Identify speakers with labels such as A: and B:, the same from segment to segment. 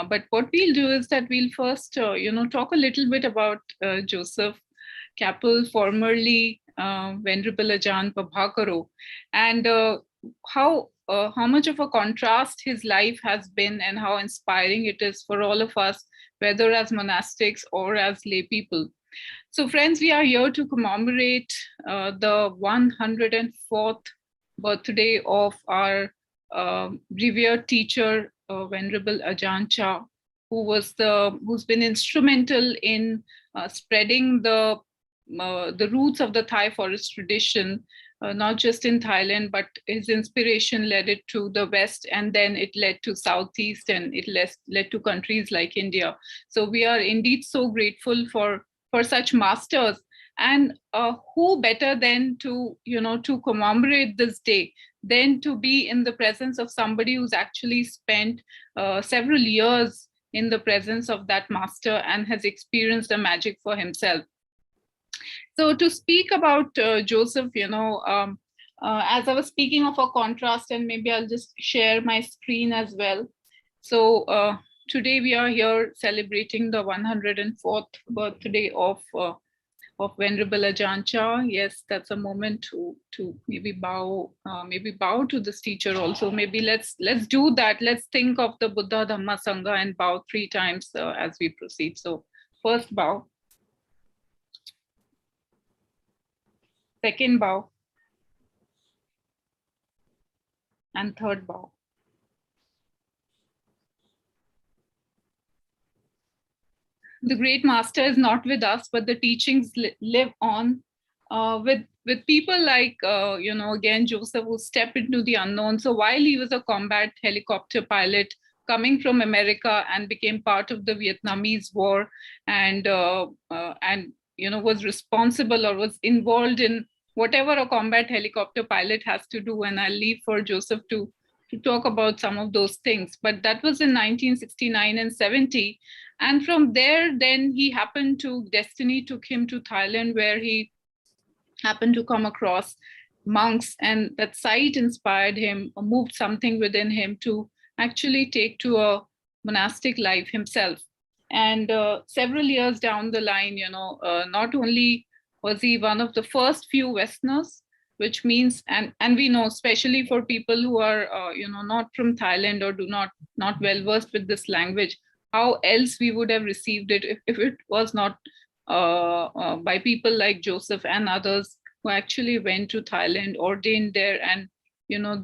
A: But what we'll do is that we'll first, talk a little bit about Joseph Kappel, formerly Venerable Ajahn Prabhakaro, and how much of a contrast his life has been, and how inspiring it is for all of us, whether as monastics or as lay people. So, friends, we are here to commemorate the 104th birthday of our revered teacher, Venerable Ajahn Chah, who's been instrumental in spreading the roots of the Thai forest tradition, not just in Thailand, but his inspiration led it to the West, and then it led to Southeast, and it led to countries like India. So we are indeed so grateful for such masters. And who better than to commemorate this day than to be in the presence of somebody who's actually spent several years in the presence of that master and has experienced the magic for himself. So to speak about Joseph, as I was speaking of a contrast, and maybe I'll just share my screen as well. So today we are here celebrating the 104th birthday of Venerable Ajahn Chah. Yes, that's a moment to maybe bow to this teacher also. Maybe let's do that. Let's think of the Buddha, Dhamma, Sangha and bow 3 times as we proceed. So first bow. Second bow. And third bow. The great master is not with us, but the teachings live on with people like, again, Joseph, who stepped into the unknown. So while he was a combat helicopter pilot coming from America and became part of the Vietnamese War, and was responsible or was involved in whatever a combat helicopter pilot has to do. And I'll leave for Joseph to talk about some of those things. But that was in 1969 and 70. And from there, then destiny took him to Thailand, where he happened to come across monks, and that sight inspired him, or moved something within him to actually take to a monastic life himself. And several years down the line, not only was he one of the first few Westerners, which means, and we know, especially for people who are, not from Thailand or not well versed with this language, how else we would have received it if it was not by people like Joseph and others who actually went to Thailand, ordained there, and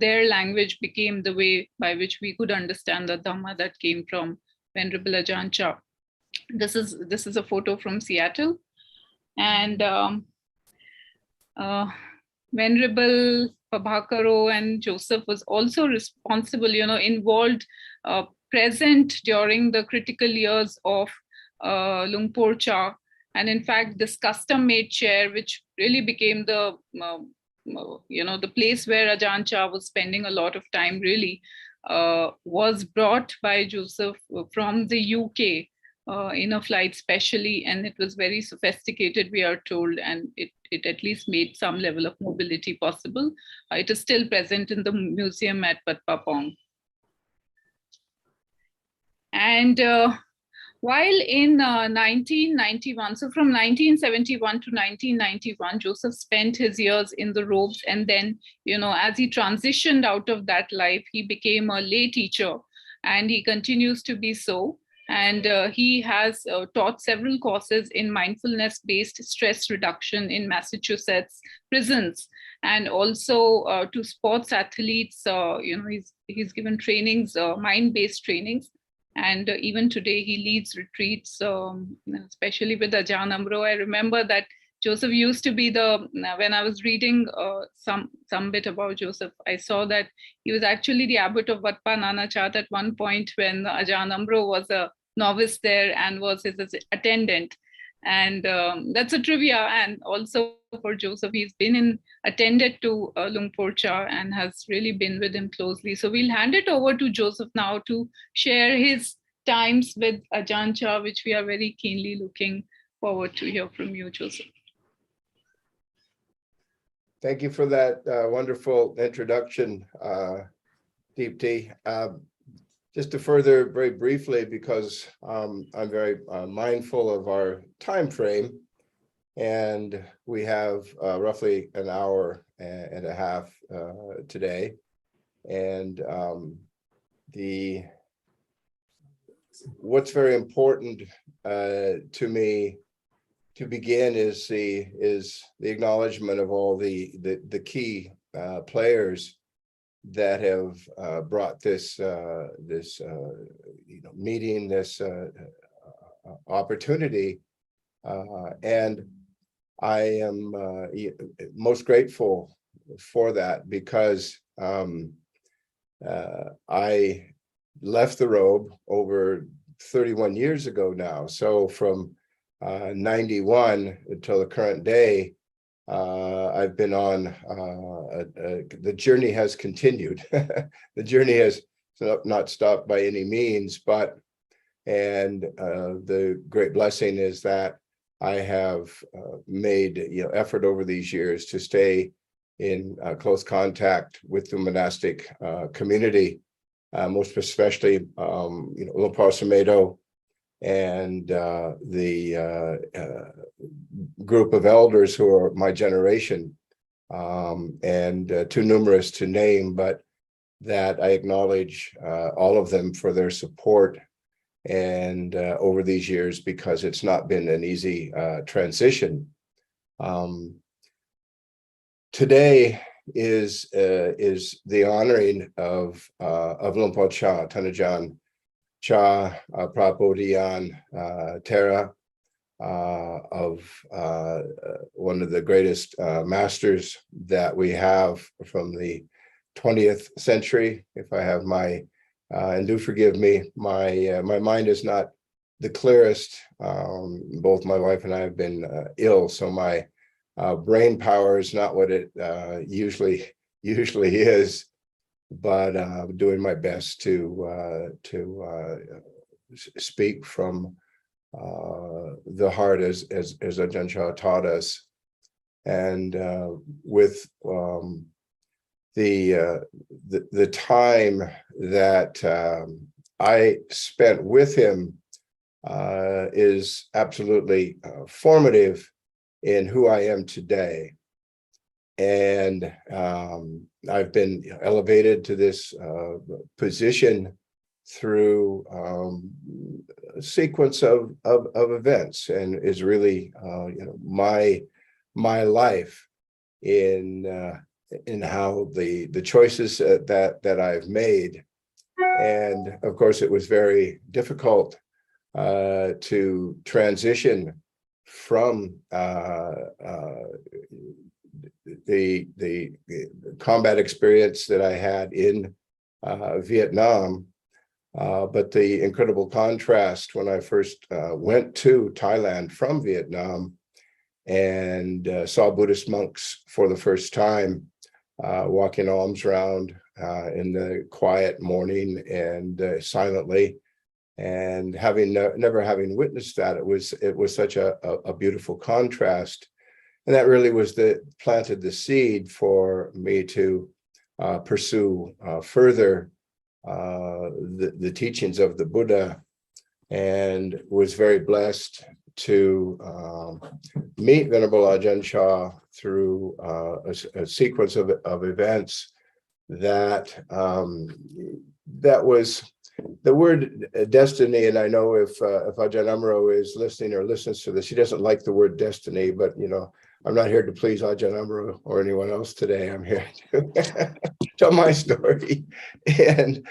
A: their language became the way by which we could understand the Dhamma that came from Venerable Ajahn Chah. This is a photo from Seattle, and Venerable Prabhakaro and Joseph was also responsible, involved, present during the critical years of Lumpur Cha. And in fact, this custom-made chair, which really became the place where Ajahn Chah was spending a lot of time, really, was brought by Joseph from the UK in a flight specially, and it was very sophisticated, we are told, and it at least made some level of mobility possible. It is still present in the museum at Wat Pa Pong. And while in 1991, so from 1971 to 1991, Joseph spent his years in the robes. And then, as he transitioned out of that life, he became a lay teacher, and he continues to be so. And he has taught several courses in mindfulness-based stress reduction in Massachusetts prisons, and also to sports athletes. He's given trainings, mind-based trainings. And even today, he leads retreats, especially with Ajahn Amro. I remember that Joseph used to be when I was reading some bit about Joseph, I saw that he was actually the abbot of Wat Pa Nanachat at one point when Ajahn Amro was a novice there and was his attendant. And that's a trivia. And also for Joseph, he's been attended to Lumpur Cha and has really been with him closely. So we'll hand it over to Joseph now to share his times with Ajahn Chah, which we are very keenly looking forward to hear from you, Joseph.
B: Thank you for that wonderful introduction, Deepti. just to further very briefly, because I'm very mindful of our time frame, and we have roughly an hour and a half today. And what's very important to me to begin is the acknowledgement of all the key players that have brought this meeting, this opportunity, and I am most grateful for that, because I left the robe over 31 years ago now. So from 91 until the current day, I've been on, the journey has continued. The journey has not stopped by any means, and the great blessing is that I have made effort over these years to stay in close contact with the monastic community, most especially Lumpur Sumedo and the group of elders who are my generation, and too numerous to name, but that I acknowledge all of them for their support and over these years, because it's not been an easy transition. Today is the honoring of Lumpur Chah, Ajahn Chah, Prabodhian Tera, of one of the greatest masters that we have from the 20th century. If I have and do forgive me, my mind is not the clearest. Both my wife and I have been ill, so my brain power is not what it usually is, but doing my best to speak from the heart as Ajahn Chah taught us, and with the time that I spent with him is absolutely formative in who I am today. And I've been elevated to this position through a sequence of events, and is really my life in how the choices that I've made. And of course, it was very difficult to transition from the combat experience that I had in Vietnam, but the incredible contrast when I first went to Thailand from Vietnam and saw Buddhist monks for the first time, walking alms round in the quiet morning and silently, and never having witnessed that, it was such a beautiful contrast. And that really planted the seed for me to pursue further the teachings of the Buddha, and was very blessed to meet Venerable Ajahn Chah through a sequence of events that was the word destiny. And I know if Ajahn Amaro is listening or listens to this, he doesn't like the word destiny, but I'm not here to please Ajahn Amaro or anyone else today. I'm here to tell my story. And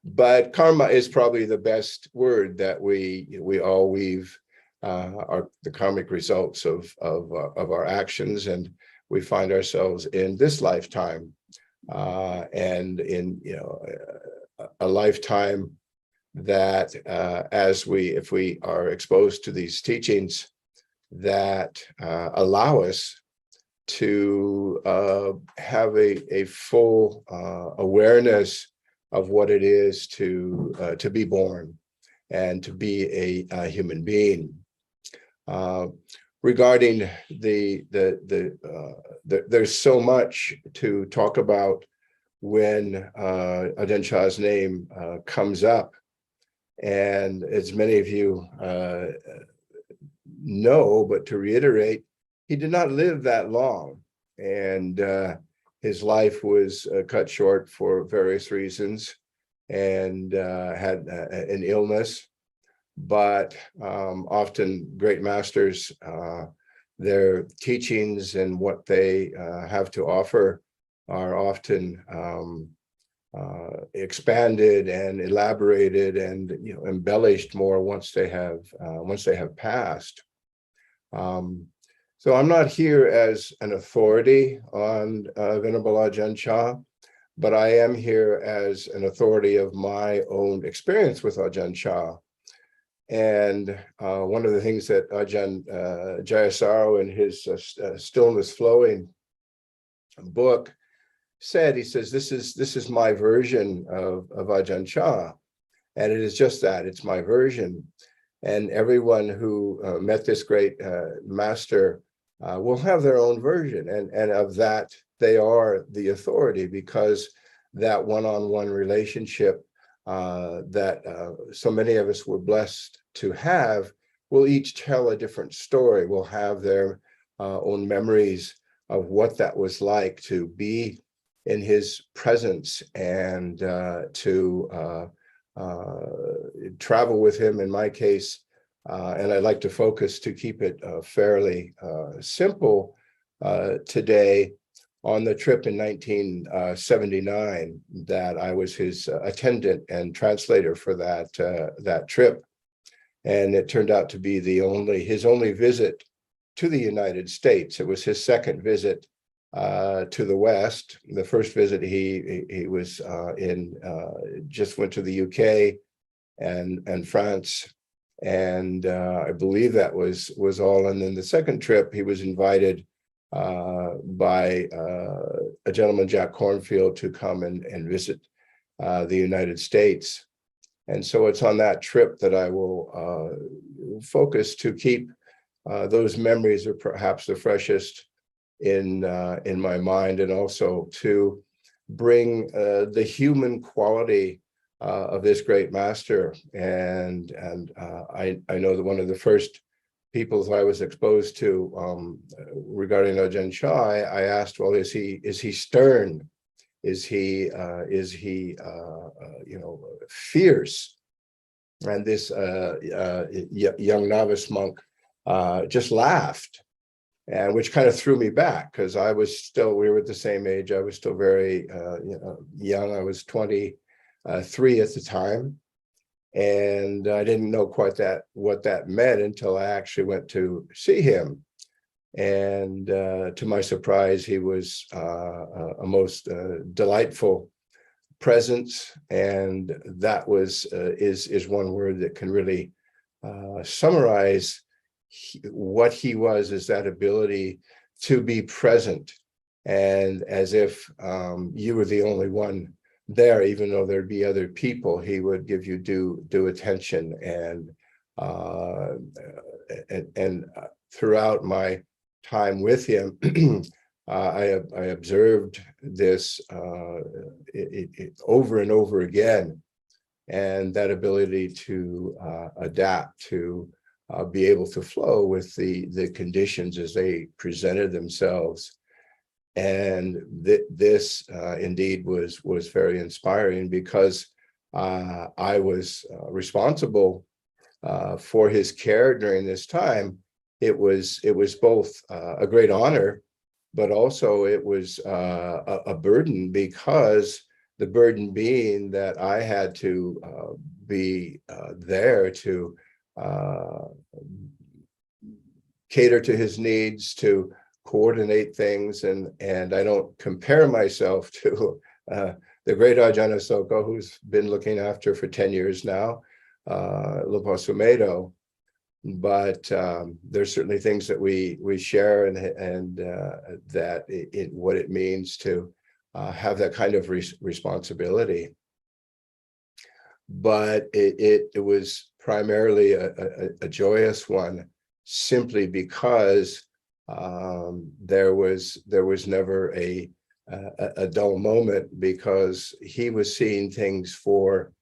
B: but karma is probably the best word that we all weave the karmic results of our actions, and we find ourselves in this lifetime and in a lifetime that if we are exposed to these teachings that allow us to have a full awareness of what it is to be born and to be a human being. Regarding there's so much to talk about when Ajahn Chah's name comes up. And as many of you know, but to reiterate, he did not live that long. And his life was cut short for various reasons, and had an illness. But often great masters, their teachings and what they have to offer are often expanded and elaborated and embellished more once they have passed. So I'm not here as an authority on Venerable Ajahn Chah, but I am here as an authority of my own experience with Ajahn Chah. And one of the things that Ajahn Jayasaro in his Stillness Flowing book said, he says, this is my version of Ajahn Chah. And it is just that, it's my version. And everyone who met this great master will have their own version. And of that, they are the authority, because that one-on-one relationship that so many of us were blessed to have will each tell a different story, will have their own memories of what that was like to be in his presence and to travel with him, in my case. And I'd like to focus, to keep it fairly simple today, on the trip in 1979 that I was his attendant and translator for that trip. And it turned out to be his only visit to the United States. It was his second visit to the West. The first visit he was just went to the UK and France, and I believe that was all. And then the second trip, he was invited by a gentleman, Jack Cornfield, to come and visit the United States. And so it's on that trip that I will focus, to keep those memories are perhaps the freshest in my mind, and also to bring the human quality of this great master. And I know that one of the first people I was exposed to regarding Ajahn Chah, I asked, well, is he stern? Is he fierce? And this young novice monk just laughed, and which kind of threw me back, because we were at the same age. I was still very young. I was 23 at the time. And I didn't know quite what that meant until I actually went to see him. And to my surprise, he was a most delightful presence. And that is one word that can really summarize what he was, is that ability to be present, and as if you were the only one there, even though there'd be other people, he would give you due attention. And throughout my time with him, I observed this over and over again, and that ability to adapt, to be able to flow with the conditions as they presented themselves. And this indeed was very inspiring, because I was responsible for his care during this time. It was both a great honor, but also it was a burden, because the burden being that I had to be there to cater to his needs, to coordinate things, and I don't compare myself to the great Ajahn Ashoka, who's been looking after for 10 years now, Lupa Sumedho, but there's certainly things that we share, and that what it means to have that kind of responsibility. But it was primarily a joyous one, simply because there was never a a dull moment, because he was seeing things for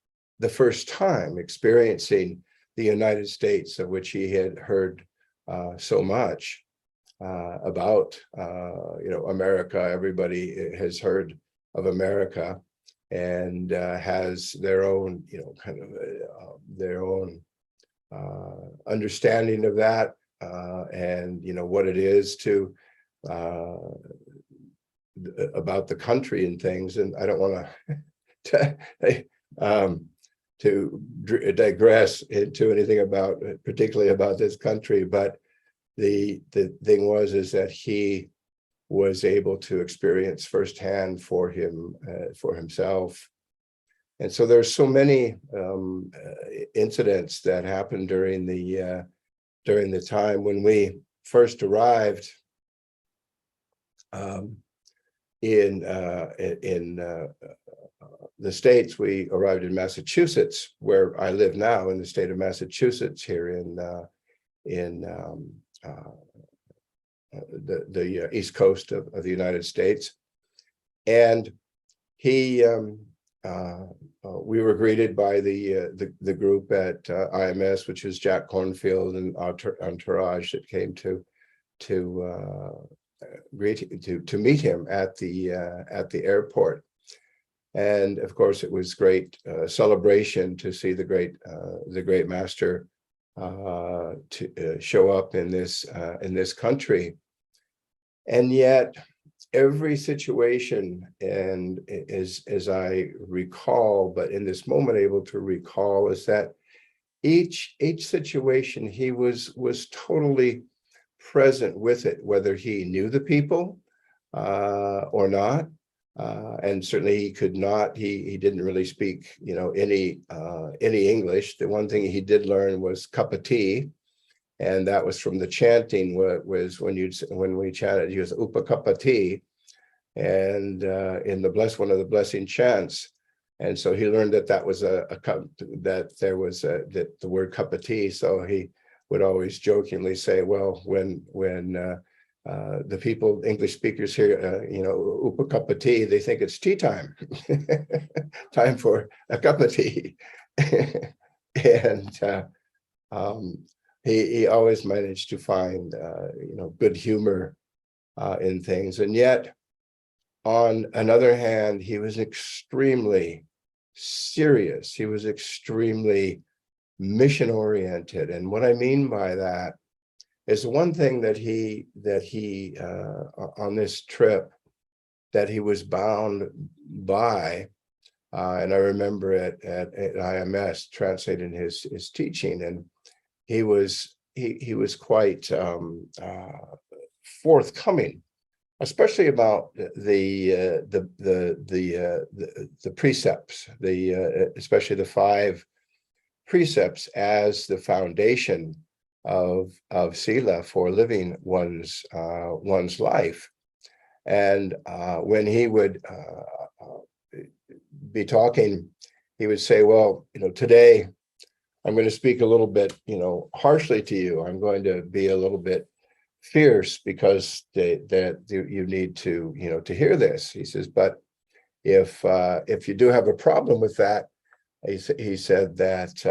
B: the first time, experiencing the United States, of which he had heard so much about. America. Everybody has heard of America, and has their own, kind of their own understanding of that, and what it is to about the country and things. And I don't want to digress into anything about, particularly about this country, but the thing is that he was able to experience firsthand for himself. And so there's so many incidents that happened during the time when we first arrived in the States. We arrived in Massachusetts, where I live now, in the state of Massachusetts, here in the East Coast of the United States. And we were greeted by the group at IMS, which is Jack Cornfield and entourage, that came to meet him at the airport. And of course, it was great celebration to see the great master to show up in this country. And yet every situation, and as I recall, but in this moment able to recall, is that each situation he was totally present with it, whether he knew the people or not. And certainly he could not, he didn't really speak, any English. The one thing he did learn was cup of tea. And that was from the chanting, was when we chanted, he was upa kappa tea, and in one of the blessing chants. And so he learned that was a cup, that there was that the word cup of tea. So he would always jokingly say, well, when the people, English speakers here, upa cup of tea, they think it's tea time, time for a cup of tea. And he always managed to find, good humor in things. And yet, on another hand, he was extremely serious. He was extremely mission oriented. And what I mean by that is one thing that he on this trip, that he was bound by, and I remember at IMS translating his teaching, and he was quite forthcoming, especially about the precepts, especially the 5 precepts as the foundation of sila for living one's life. And when he would be talking, he would say, well, today I'm going to speak a little bit, harshly to you. I'm going to be a little bit fierce, because that you need to, to hear this. He says, but if you do have a problem with that, he said that's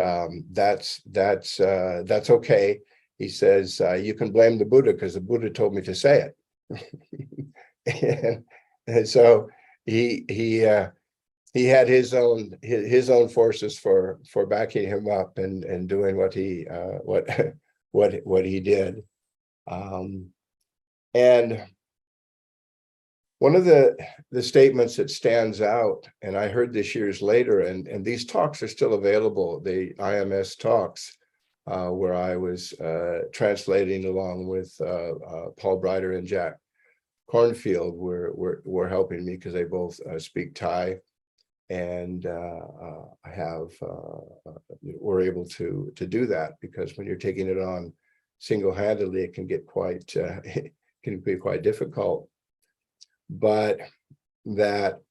B: okay. He says, you can blame the Buddha, because the Buddha told me to say it. and so he had his own forces for backing him up and doing what he did. And one of the statements that stands out, and I heard this years later, and these talks are still available, the IMS talks, where I was translating along with Paul Breider and Jack Cornfield were helping me, because they both speak Thai, and we're able to do that, because when you're taking it on single-handedly, it can get quite it can be quite difficult. But that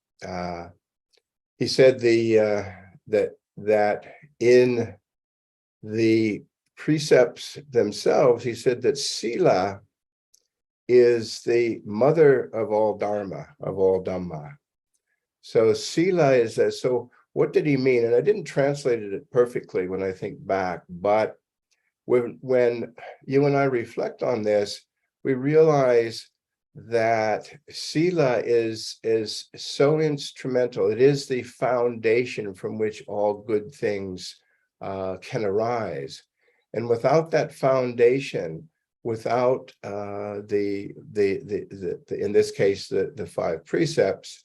B: he said that in the precepts themselves, he said that sila is the mother of all Dharma, of all Dhamma. So sila is that. So what did he mean? And I didn't translate it perfectly when I think back, but when you and I reflect on this, we realize that sila is so instrumental. It is the foundation from which all good things can arise. And without that foundation, without in this case, the five precepts,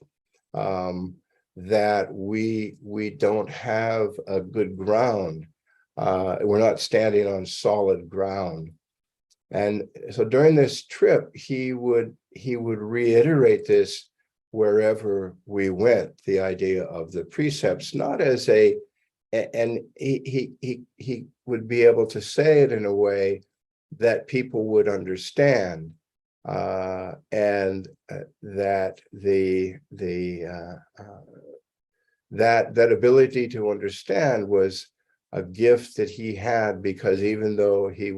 B: that we don't have a good ground. We're not standing on solid ground. And so during this trip, he would reiterate this wherever we went, the idea of the precepts, not as and he would be able to say it in a way that people would understand, and that that ability to understand was a gift that he had, because even though he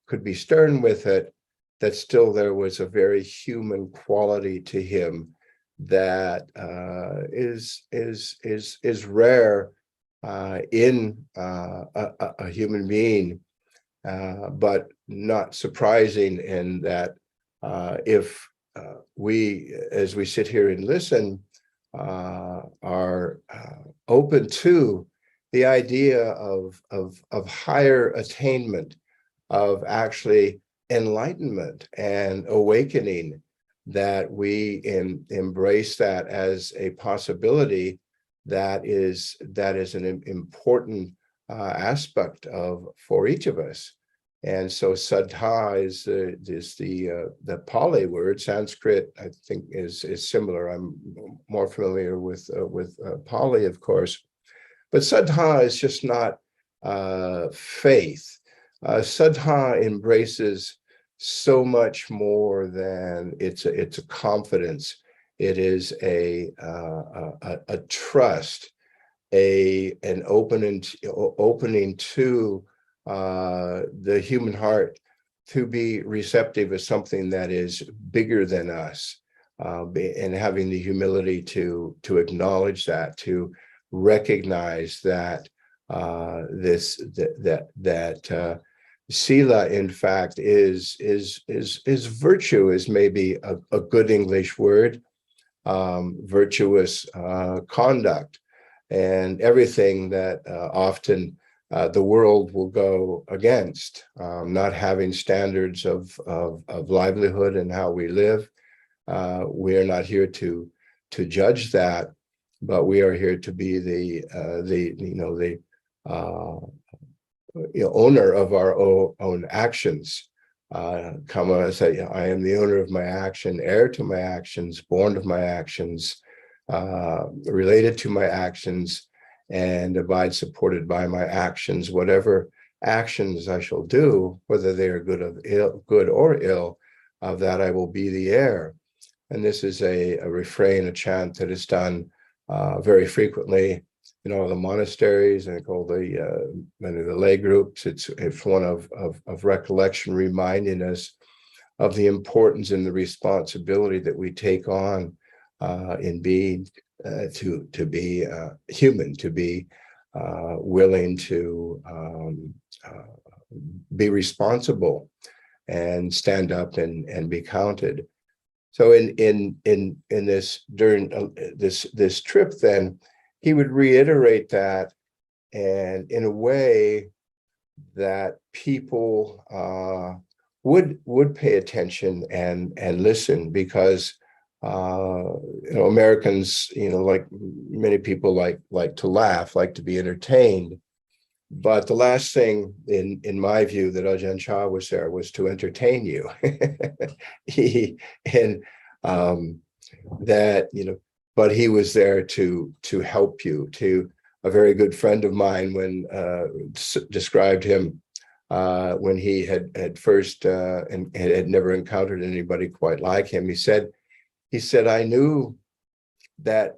B: could be stern with it, that still there was a very human quality to him that is rare in a human being, but not surprising in that if we, as we sit here and listen, are open to the idea of higher attainment, of actually enlightenment and awakening, that we embrace that as a possibility that is an important aspect for each of us. And so saddha is the Pali word. Sanskrit, I think, is similar. I'm more familiar with Pali, of course, but saddha is just not faith. Saddha embraces so much more than it's a confidence. It is a trust, an opening to the human heart to be receptive of something that is bigger than us, and having the humility to acknowledge that, to recognize that sila, in fact, is virtue, is maybe a good English word, virtuous conduct, and everything that often the world will go against, not having standards of livelihood and how we live. We are not here to judge that, but we are here to be the owner of our own actions. Kama say, I am the owner of my action, heir to my actions, born of my actions, related to my actions, and abide supported by my actions. Whatever actions I shall do, whether they are good or ill, of that I will be the heir. And this is a refrain, a chant that is done very frequently in all the monasteries and all the many of the lay groups. It's one of recollection, reminding us of the importance and the responsibility that we take on in being to be human, to be willing to be responsible and stand up and be counted. So in this, during this trip, then he would reiterate that, and in a way that people would pay attention and listen, because Americans, like many people, like to laugh, like to be entertained. But the last thing, in my view, that Ajahn Chah was there was to entertain you. But he was there to help you. To a very good friend of mine, when described him when he had first and had never encountered anybody quite like him. He said, I knew that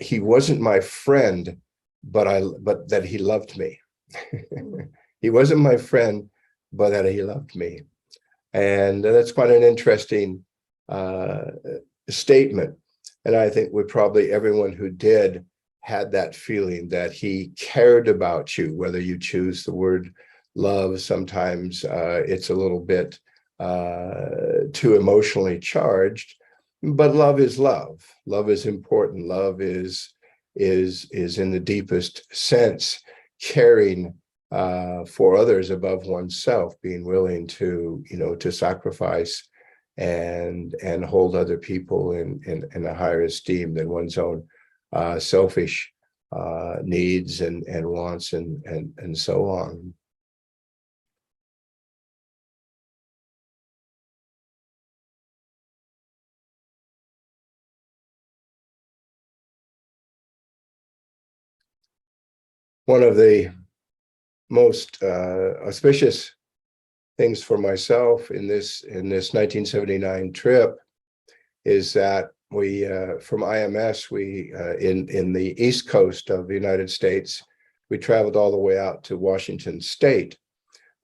B: he wasn't my friend, but that he loved me. He wasn't my friend, but that he loved me. And that's quite an interesting statement. And I think probably everyone who did had that feeling that he cared about you, whether you choose the word love. Sometimes it's a little bit too emotionally charged, but love is love. Love is important. Love is in the deepest sense caring for others above oneself, being willing to, to sacrifice and hold other people in a higher esteem than one's own selfish needs and wants and so on. One of the most auspicious things for myself in this 1979 trip is that we from IMS we in the East Coast of the United States, we traveled all the way out to Washington State.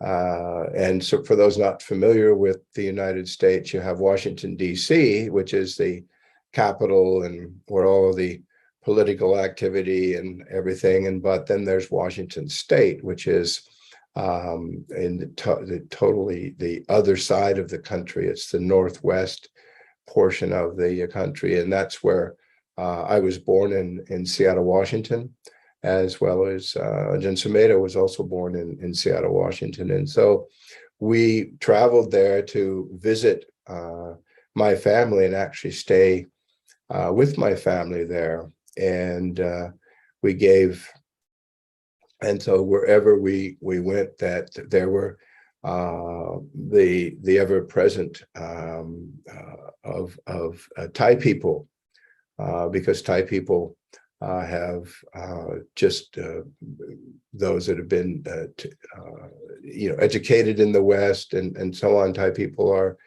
B: And so for those not familiar with the United States, you have Washington, D.C., which is the capital and where all of the political activity and everything. But then there's Washington State, which is in the totally the other side of the country. It's the northwest portion of the country. And that's where I was born in Seattle, Washington, as well as Ajahn Chah was also born in Seattle, Washington. And so we traveled there to visit my family and actually stay with my family there. And we gave, and so wherever we went, that there were the ever-present of Thai people, because Thai people have just those that have been educated in the West and so on. Thai people are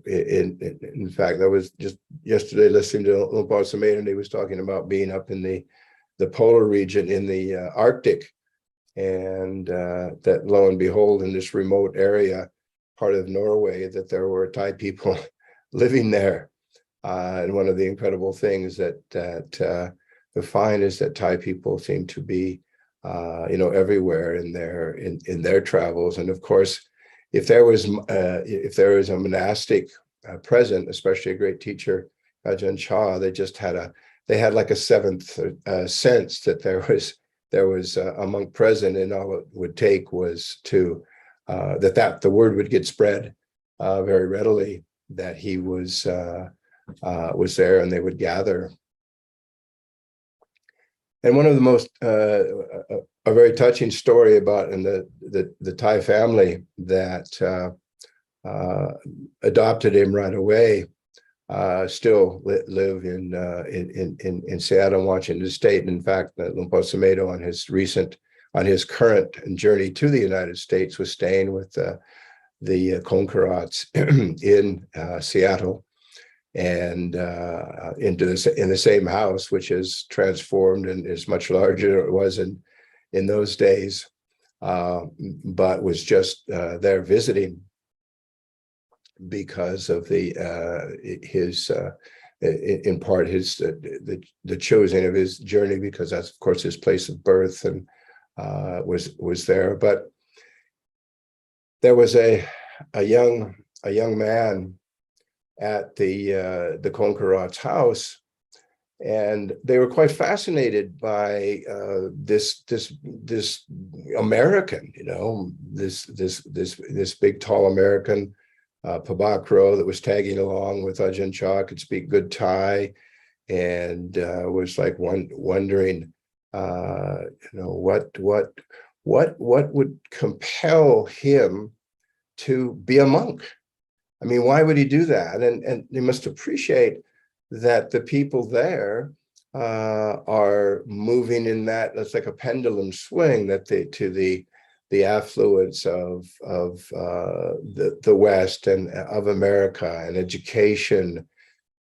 B: in fact, I was just yesterday listening to Luang Por Sumedho, and he was talking about being up in the polar region in the Arctic, and that lo and behold, in this remote area, part of Norway, that there were Thai people living there. And one of the incredible things that we find is that Thai people seem to be, everywhere in their travels. And of course, if there was a monastic present, especially a great teacher, Ajahn Chah, they had like a seventh sense that there was a monk present, and all it would take was to that the word would get spread very readily that he was there, and they would gather. And one of the most a very touching story about in the Thai family that adopted him right away, still live in Seattle, Washington State. In fact, Luang Por Sumedho on his current journey to the United States was staying with the Konkarats in Seattle, and in the same house, which is transformed and is much larger than it was in those days, but was just there visiting because of his in part the choosing of his journey, because that's of course his place of birth, and was there. But there was a young man at the Konkarats house, and they were quite fascinated by this American, this big tall American, Pabakro, that was tagging along with Ajahn Chah, could speak good Thai, and was like wondering, what would compel him to be a monk. I mean, why would he do that? And you must appreciate that the people there are moving in that's like a pendulum swing, that to the affluence of the West and of America and education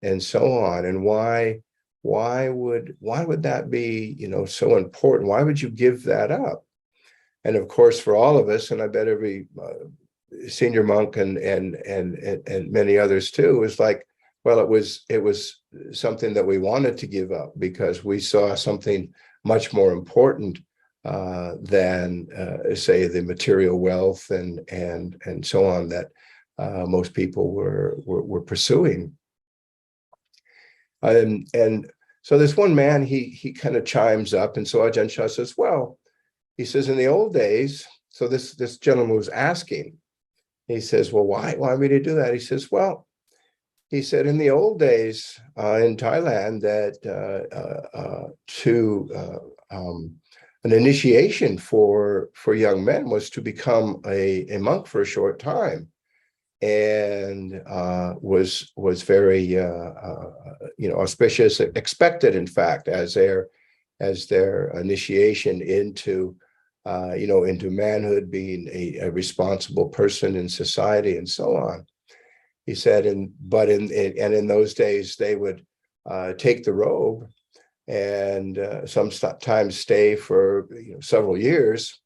B: and so on. And why would that be, so important? Why would you give that up? And of course, for all of us, and I bet every senior monk and many others too, was like, well, it was something that we wanted to give up because we saw something much more important than say the material wealth and so on that most people were pursuing. And so this one man, he kind of chimes up, and so Ajahn Chah says, well, he says, in the old days, so this gentleman was asking, he says, well, why would he do that? He says, well, he said, in the old days in Thailand, that an initiation for young men was to become a monk for a short time, and was very auspicious, expected, in fact, as their initiation into into manhood, being a responsible person in society, and so on. He said, in those days they would take the robe and sometimes stay for several years,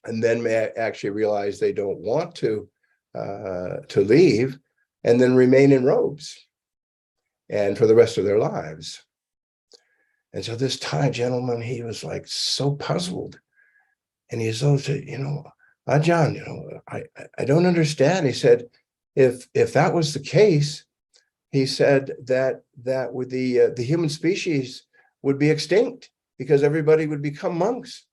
B: and then may actually realize they don't want to leave, and then remain in robes and for the rest of their lives. And so this Thai gentleman, he was like so puzzled, and he said, Ajahn, I don't understand. He said, if that was the case, he said that with the human species would be extinct because everybody would become monks.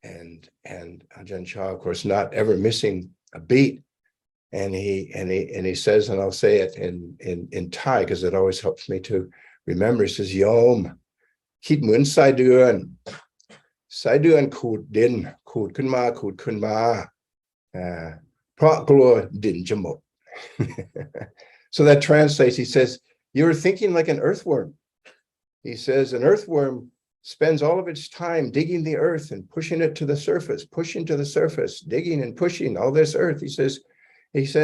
B: And Ajahn Chah, of course, not ever missing a beat, and he says, and I'll say it in Thai because it always helps me to remember. He says, Yom, คิดเหมือนไส้เดือนขูดดินขูดขึ้นมาเพราะกลัวดินจะหมด So that translates, he says, you're thinking like an earthworm. He says an earthworm spends all of its time digging the earth and pushing it to the surface, pushing to the surface, digging and pushing all this earth. He says it's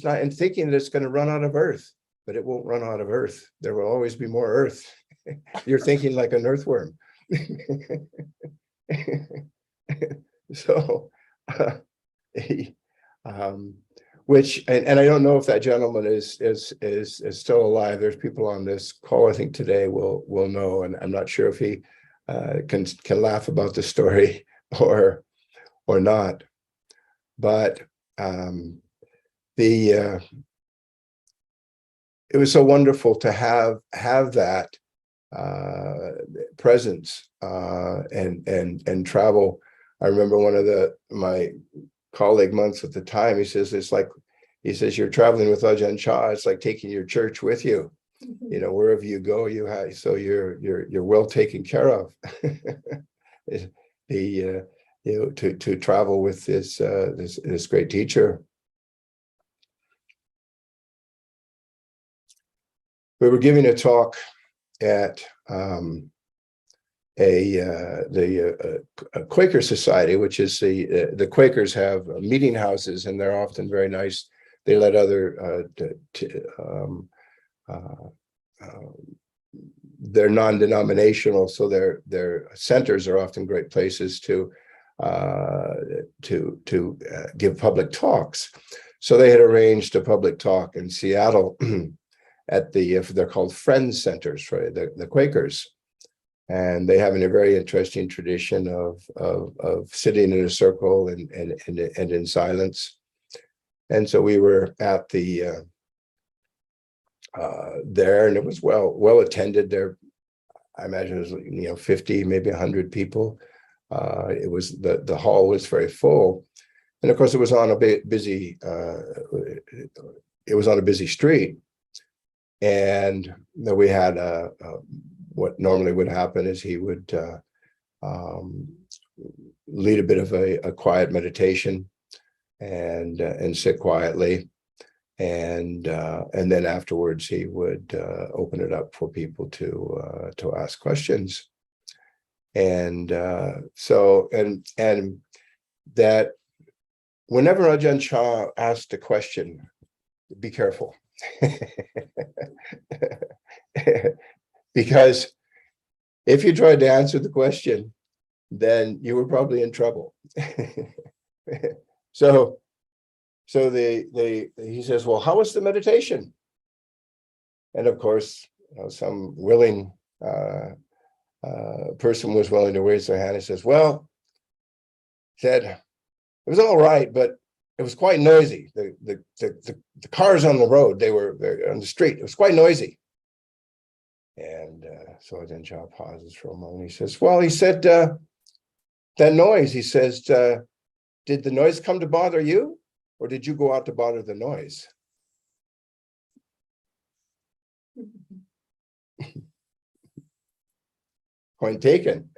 B: not in thinking that it's going to run out of earth, but it won't run out of earth. There will always be more earth. You're thinking like an earthworm. So which, and I don't know if that gentleman is still alive. There's people on this call, I think, today will know, and I'm not sure if he can laugh about the story or not. But it was so wonderful to have that presence and travel. I remember one of my colleague monks at the time, he says, you're traveling with Ajahn Chah, it's like taking your church with you. Wherever you go, you're well taken care of. To travel with this great teacher. We were giving a talk at a Quaker society, which is the Quakers have meeting houses, and they're often very nice. They let other they're non-denominational, so their centers are often great places to give public talks. So they had arranged a public talk in Seattle at they're called Friends Centers for the Quakers. And they have a very interesting tradition of sitting in a circle and in silence. And so we were at the there, and it was well attended. There, I imagine it was 50, maybe 100 people. It was the hall was very full, and of course it was on a busy street, and we had what normally would happen is he would lead a bit of a quiet meditation and sit quietly, and then afterwards he would open it up for people to ask questions. And so that whenever Ajahn Chah asked a question, be careful. Because if you tried to answer the question, then you were probably in trouble. So he says, well, how was the meditation? And of course, some willing person was willing to raise their hand and says, well, said, it was all right, but it was quite noisy. The cars on the road, they were on the street. It was quite noisy. And so Ajahn Chah pauses for a moment. He says, well, he said, that noise, he says, did the noise come to bother you? Or did you go out to bother the noise? Point taken.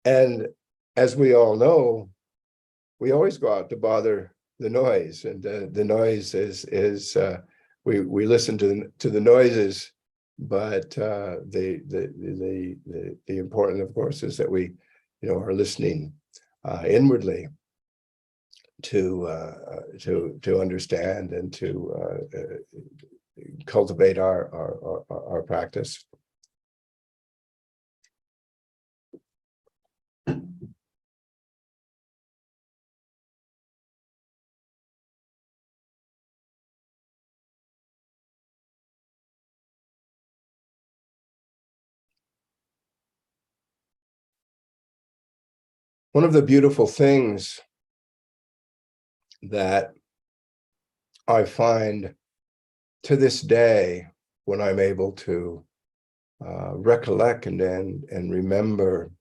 B: And as we all know, we always go out to bother the noise, and the noise is we listen to the noises, but the important, of course, is that we are listening inwardly to understand and to cultivate our practice. One of the beautiful things that I find to this day, when I'm able to recollect and remember,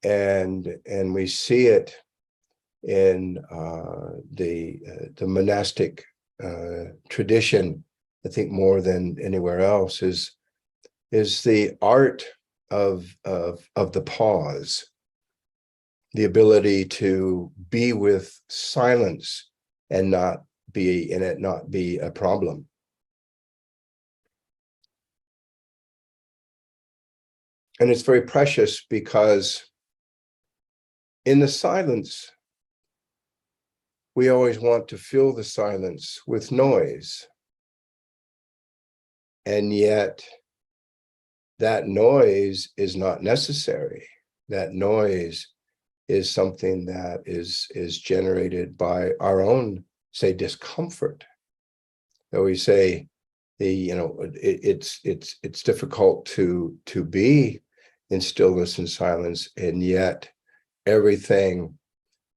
B: and we see it in the monastic tradition, I think more than anywhere else, is the art of the pause, the ability to be with silence and not be a problem. And it's very precious because in the silence, we always want to fill the silence with noise. And yet that noise is not necessary. That noise is something that is generated by our own, say, discomfort. So we say it's difficult to be in stillness and silence, and yet everything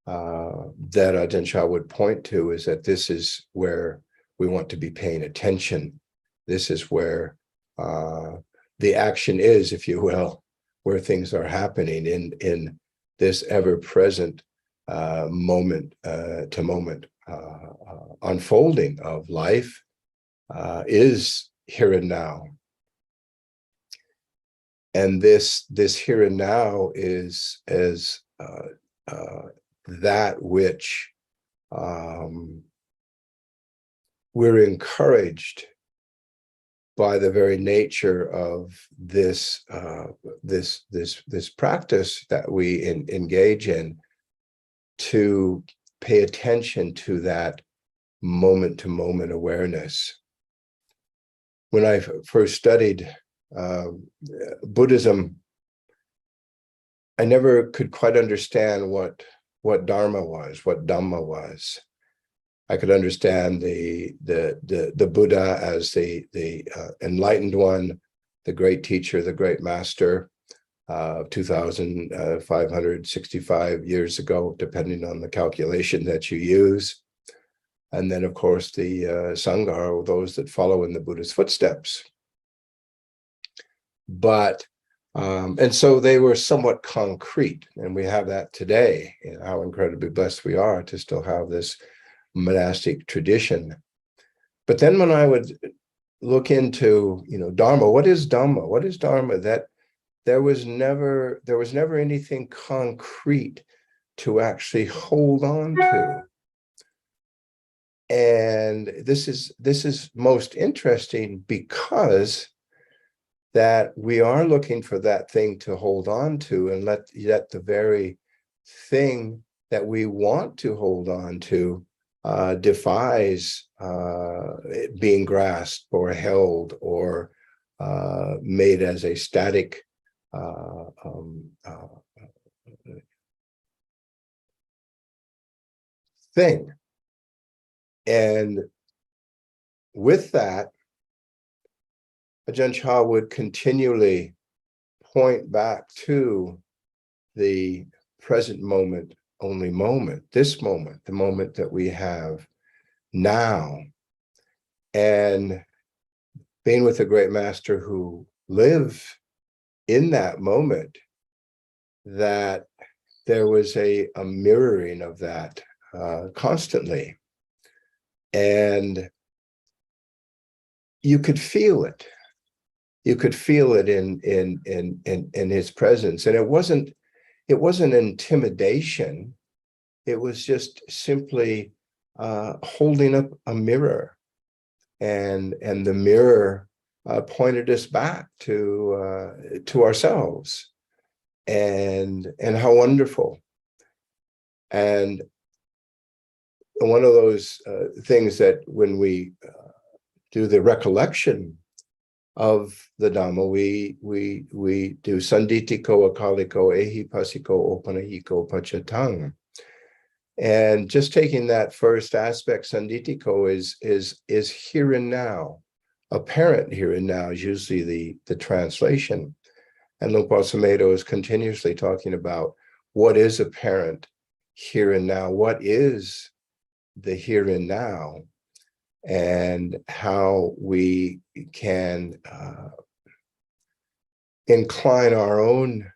B: that Ajahn Chah would point to is that this is where we want to be paying attention. This is where the action is, if you will, where things are happening in this ever-present moment to moment unfolding of life is here and now. And this here and now is that which we're encouraged by the very nature of this practice that we engage in, to pay attention to that moment-to-moment awareness. When I first studied Buddhism, I never could quite understand what Dharma was, what Dhamma was. I could understand the Buddha as the enlightened one, the great teacher, the great master, 2,565 years ago, depending on the calculation that you use. And then, of course, the Sangha, those that follow in the Buddha's footsteps. But and so they were somewhat concrete, and we have that today. How incredibly blessed we are to still have this monastic tradition. But then when I would look into Dharma, what is Dhamma? What is Dharma? That there was never anything concrete to actually hold on to. And this is most interesting, because that we are looking for that thing to hold on to, and let the very thing that we want to hold on to defies being grasped or held or made as a static thing. And with that, Ajahn Chah would continually point back to the present moment, only moment, this moment, the moment that we have now. And being with a great master who lived in that moment, that there was a mirroring of that constantly. And you could feel it. You could feel it in his presence. And it wasn't intimidation. It was just simply holding up a mirror. And the mirror pointed us back to ourselves. And how wonderful. And one of those things that when we do the recollection of the Dhamma, we do sanditiko akaliko ehipasiko opanahiko pachatang. And just taking that first aspect, sanditiko is here and now. Apparent here and now is usually the translation. And Lupa Sumedho is continuously talking about what is apparent here and now, what is the here and now, and how we can incline our own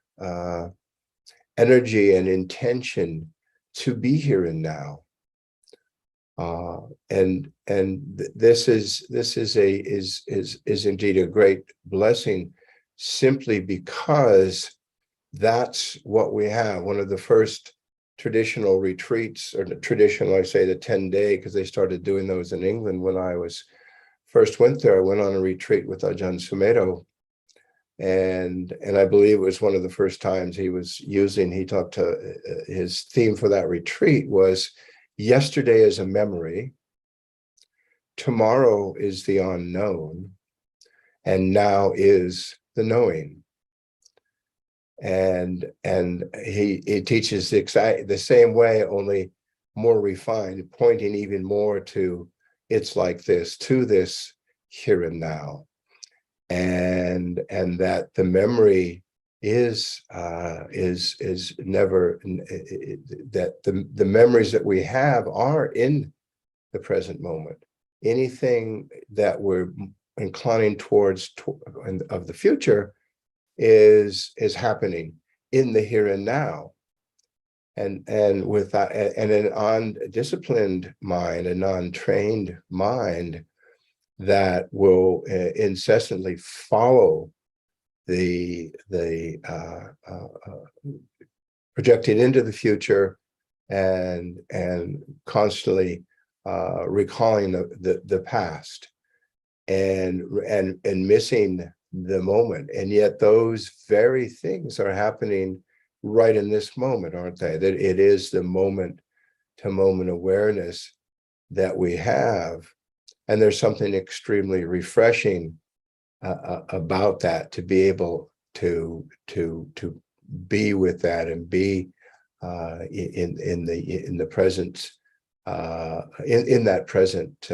B: energy and intention to be here and now. And this is indeed a great blessing, simply because that's what we have. One of the first traditional retreats, or the traditional, I say the 10-day, because they started doing those in England when I first went there. I went on a retreat with Ajahn Sumedho, and I believe it was one of the first times he talked to his theme for that retreat was yesterday is a memory, tomorrow is the unknown, and now is the knowing. And he teaches the same way, only more refined, pointing even more to it's like this, to this here and now, and that the memory is never, that the memories that we have are in the present moment. Anything that we're inclining towards of the future is happening in the here and now. And with that, and an undisciplined mind, a non-trained mind that will incessantly follow the projecting into the future and constantly recalling the past and missing the moment. And yet those very things are happening right in this moment, aren't they? That it is the moment to moment awareness that we have. And there's something extremely refreshing about that, to be able to be with that and be in the present, in that present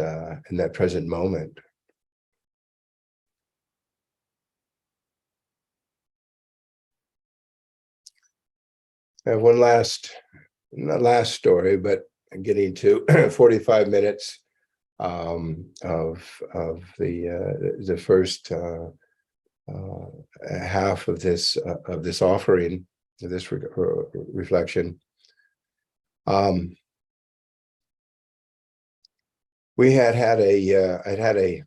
B: moment. I have one not last story, but getting to 45 minutes of the first half of this offering, this reflection. We had a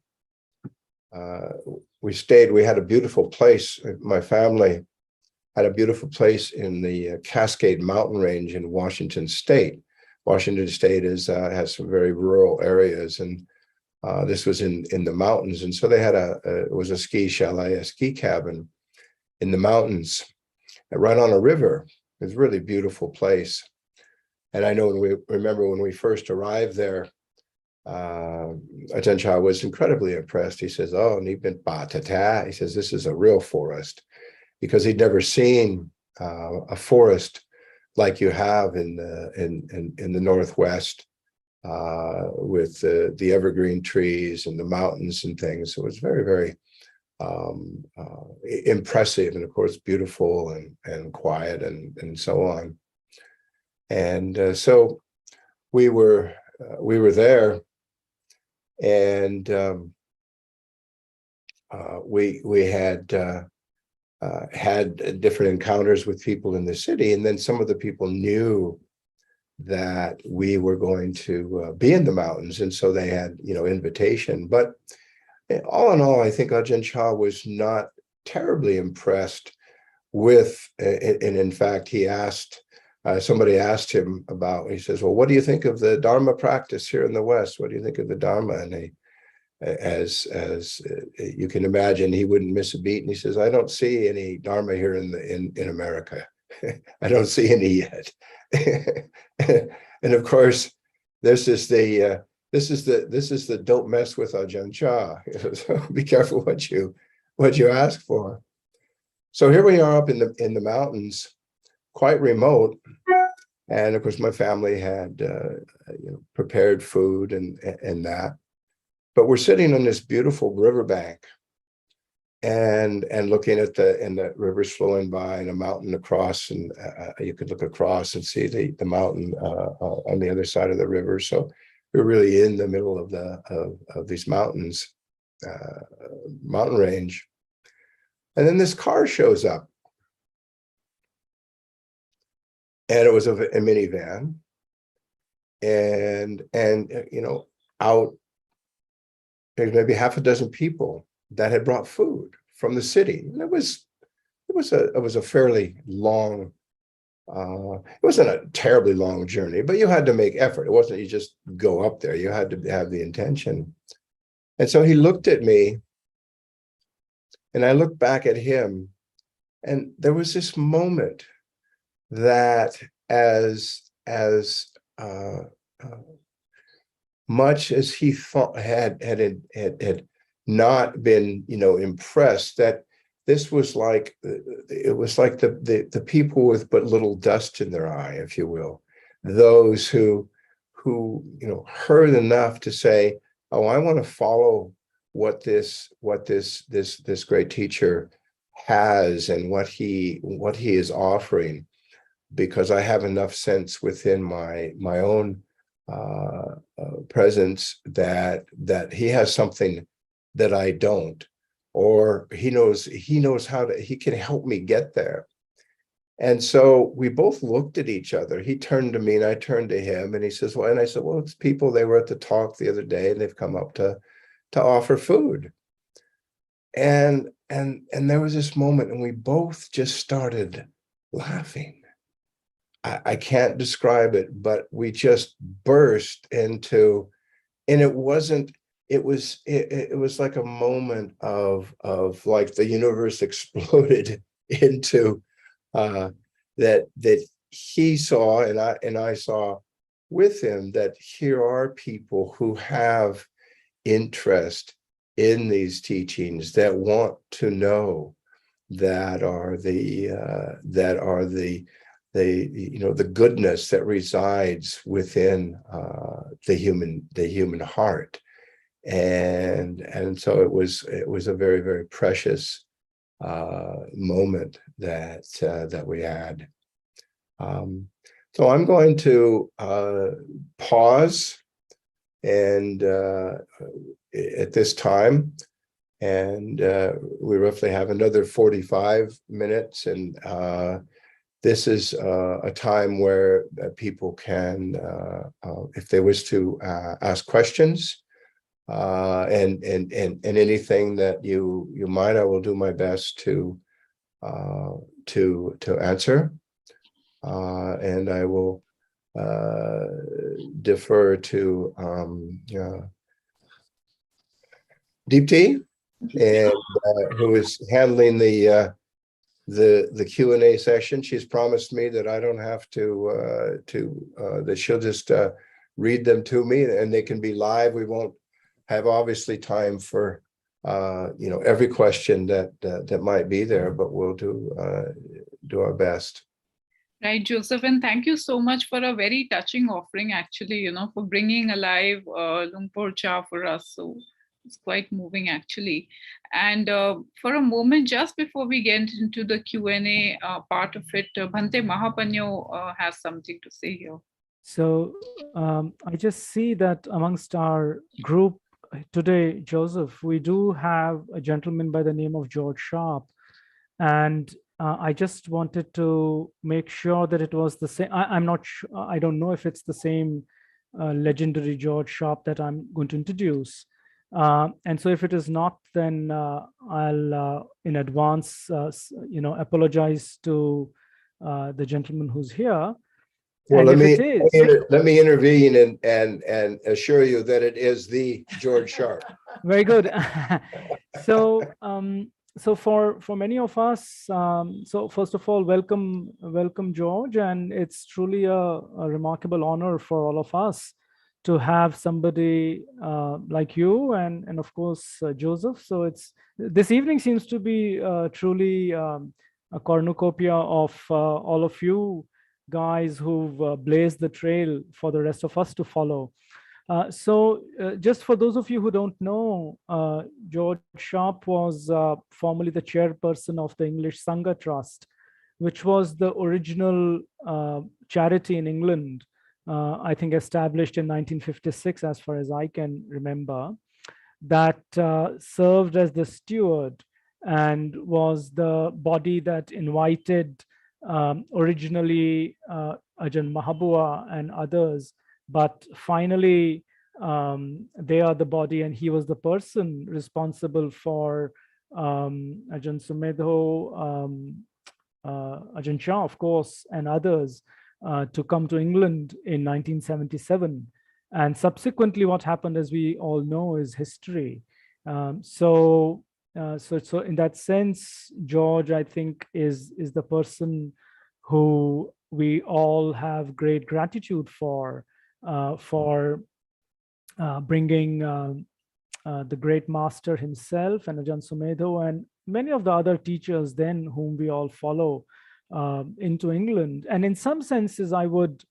B: beautiful place. My family had a beautiful place in the Cascade Mountain Range in Washington State. Washington State has some very rural areas, and this was in the mountains. And so they had it was a ski chalet, a ski cabin in the mountains, right on a river. It was a really beautiful place. And I know when we first arrived there, Ajahn Chah was incredibly impressed. He says, "Oh, Nipin Pa Tata." He says, "This is a real forest," because he'd never seen a forest like you have in the Northwest, with the evergreen trees and the mountains and things. So it was very, very impressive, and of course beautiful and quiet and so on. And so we were there, and we had different encounters with people in the city, and then some of the people knew that we were going to be in the mountains, and so they had invitation. But all in all, I think Ajahn Chah was not terribly impressed with, and in fact, he asked, somebody asked him about, he says, well, what do you think of the Dharma practice here in the West? What do you think of the Dharma? And he, as you can imagine, he wouldn't miss a beat. And he says, I don't see any Dharma here in America. I don't see any yet. And of course, this is the don't mess with Ajahn Chah. So be careful what you ask for. So here we are up in the mountains, quite remote, and of course my family had prepared food and that. But we're sitting on this beautiful riverbank, and looking at the rivers flowing by, and a mountain across, and you could look across and see the mountain on the other side of the river. So we're really in the middle of these mountains, mountain range. And then this car shows up, and it was a minivan, and out there's maybe half a dozen people that had brought food from the city. And it was a fairly long, it wasn't a terribly long journey, but you had to make effort. It wasn't you just go up there. You had to have the intention. And so he looked at me, and I looked back at him, and there was this moment that as much as he thought had not been impressed, that this was like, it was like the people with but little dust in their eye, if you will, those who heard enough to say, oh, I want to follow what this great teacher has and what he is offering, because I have enough sense within my own presence that he has something that I don't, or he knows how to, he can help me get there. And so we both looked at each other. He turned to me and I turned to him, and he says, well, and I said, well, it's people, they were at the talk the other day and they've come up to offer food. And there was this moment, and we both just started laughing. I can't describe it, but we just burst into, and it was like a moment of like the universe exploded into that he saw, and I saw with him, that here are people who have interest in these teachings, that want to know, that are the goodness that resides within the human heart. And so it was a very, very precious moment that we had. So I'm going to pause and at this time, and we roughly have another 45 minutes, and this is a time where people can, if they wish to ask questions, and anything that you might, I will do my best to answer, and I will defer to Deepti, and who is handling the Q&A session. She's promised me that I don't have to that she'll just read them to me, and they can be live. We won't have obviously time for every question that might be there, but we'll do our best.
A: Right, Joseph, and thank you so much for a very touching offering, actually, for bringing alive Lumpur Cha for us. So it's quite moving, actually. And for a moment, just before we get into the Q&A part of it, Bhante Mahapanyo has something to say here.
C: So I just see that amongst our group today, Joseph, we do have a gentleman by the name of George Sharp. And I just wanted to make sure that it was the same. I'm not sure, I don't know if it's the same legendary George Sharp that I'm going to introduce. And so if it is not, then I'll in advance, apologize to the gentleman who's here.
B: Well,
C: And if it is,
B: let me intervene and assure you that it is the George Sharp.
C: very good. So so for many of us, so first of all, welcome George, and it's truly a remarkable honor for all of us to have somebody like you and of course Joseph. So it's this evening seems to be truly a cornucopia of all of you guys who've blazed the trail for the rest of us to follow. Just for those of you who don't know, George Sharp was formerly the chairperson of the English Sangha Trust, which was the original charity in England, I think established in 1956, as far as I can remember, that served as the steward and was the body that invited originally Ajahn Mahabua and others, but finally they are the body, and he was the person responsible for Ajahn Sumedho, Ajahn Chah, of course, and others to come to England in 1977. And subsequently, what happened, as we all know, is history. So in that sense, George, I think, is the person who we all have great gratitude for bringing the great master himself and Ajahn Sumedho and many of the other teachers then whom we all follow into England. And in some senses, I would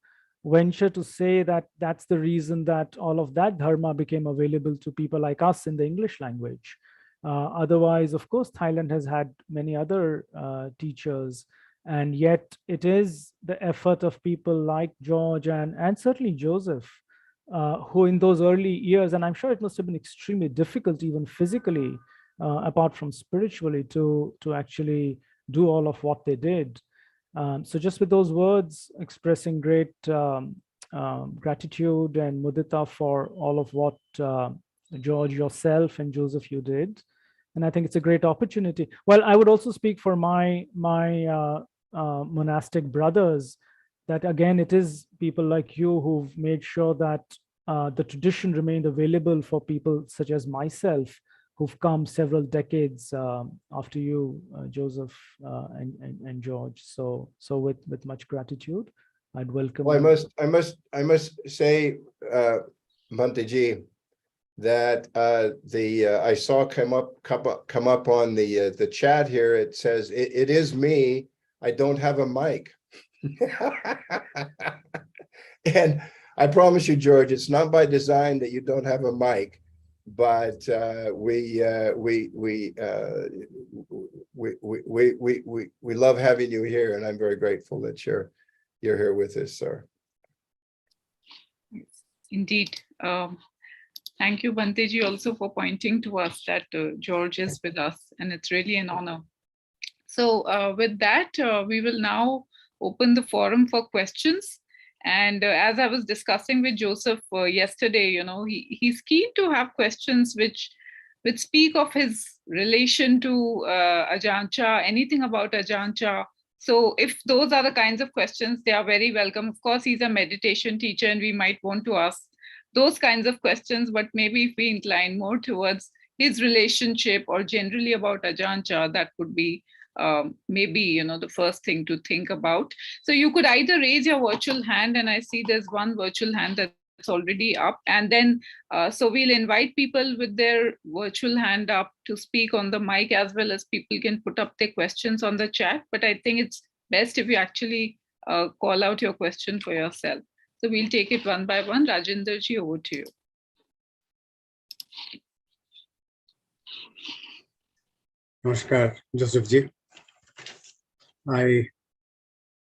C: venture to say that that's the reason that all of that dharma became available to people like us in the English language. Otherwise, of course, Thailand has had many other teachers, and yet it is the effort of people like George and certainly Joseph, who in those early years, and I'm sure it must have been extremely difficult even physically, apart from spiritually, to actually do all of what they did. So just with those words, expressing great gratitude and mudita for all of what George, yourself, and Joseph, you did. And I think it's a great opportunity. Well, I would also speak for my monastic brothers, that again, it is people like you who've made sure that the tradition remained available for people such as myself, who've come several decades after you, Joseph and George. So with much gratitude, I'd welcome.
B: Well, I must say, Bhante, that I saw come up on the chat here. It says it is me. I don't have a mic. And I promise you, George, it's not by design that you don't have a mic, but we love having you here, and I'm very grateful that you're here with us, sir.
A: Indeed. Thank you, Bhanteji, also for pointing to us that George is with us, and it's really an honor. So with that, we will now open the forum for questions. And as I was discussing with Joseph yesterday, he's keen to have questions which speak of his relation to Ajahn Chah, anything about Ajahn Chah. So if those are the kinds of questions, they are very welcome. Of course, he's a meditation teacher, and we might want to ask those kinds of questions, but maybe if we incline more towards his relationship or generally about Ajahn Chah, that would be maybe the first thing to think about. So you could either raise your virtual hand, and I see there's one virtual hand that's already up, and then so we'll invite people with their virtual hand up to speak on the mic, as well as people can put up their questions on the chat. But I think it's best if you actually call out your question for yourself. So we'll take it one by one. Rajinder ji, over to you.
D: Namaskar, Joseph ji. I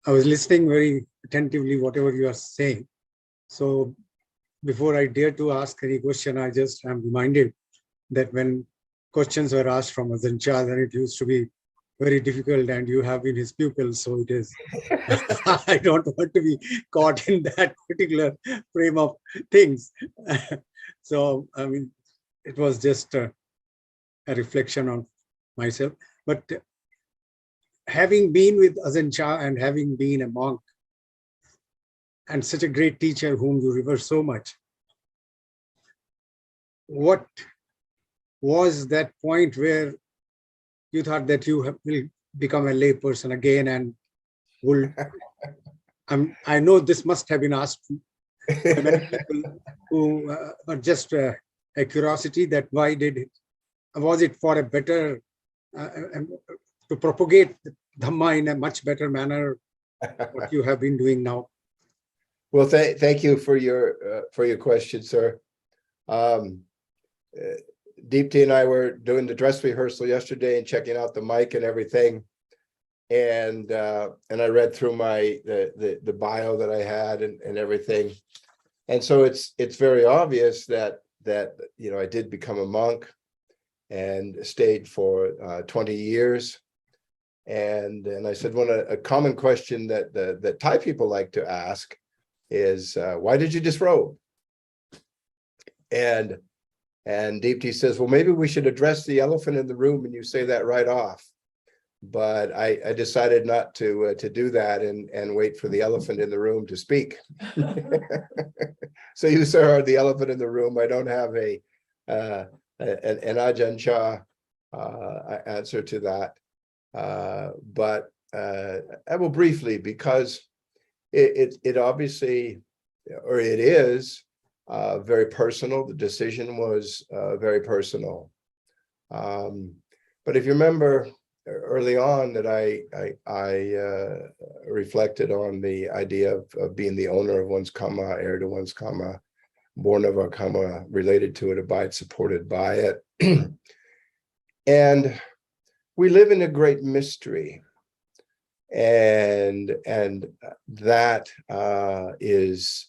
D: was listening very attentively whatever you are saying. So before I dare to ask any question, I just am reminded that when questions were asked from Ajahn Chah, then it used to be very difficult, and you have been his pupil, so it is. I don't want to be caught in that particular frame of things. So, I mean, it was just a reflection on myself. But having been with Ajahn Chah and having been a monk and such a great teacher whom you revere so much, what was that point where you thought that you will become a lay person again and will? I know this must have been asked by many people who, but just a curiosity that why did it? Was it for a better, to propagate Dhamma in a much better manner, what you have been doing now?
B: Well, thank you for your question, sir. Deepti and I were doing the dress rehearsal yesterday and checking out the mic and everything, and I read through the bio that I had and everything, and so it's very obvious that I did become a monk and stayed for 20 years, and I said a common question that Thai people like to ask is why did you disrobe? And Deepti says, well, maybe we should address the elephant in the room, and you say that right off. But I decided not to do that and wait for the elephant in the room to speak. So you, sir, are the elephant in the room. I don't have an Ajahn Chah answer to that. But I will briefly, because it obviously, or it is, very personal. The decision was very personal. But if you remember early on that I reflected on the idea of being the owner of one's karma, heir to one's karma, born of our karma, related to it, abide supported by it. And we live in a great mystery. And that is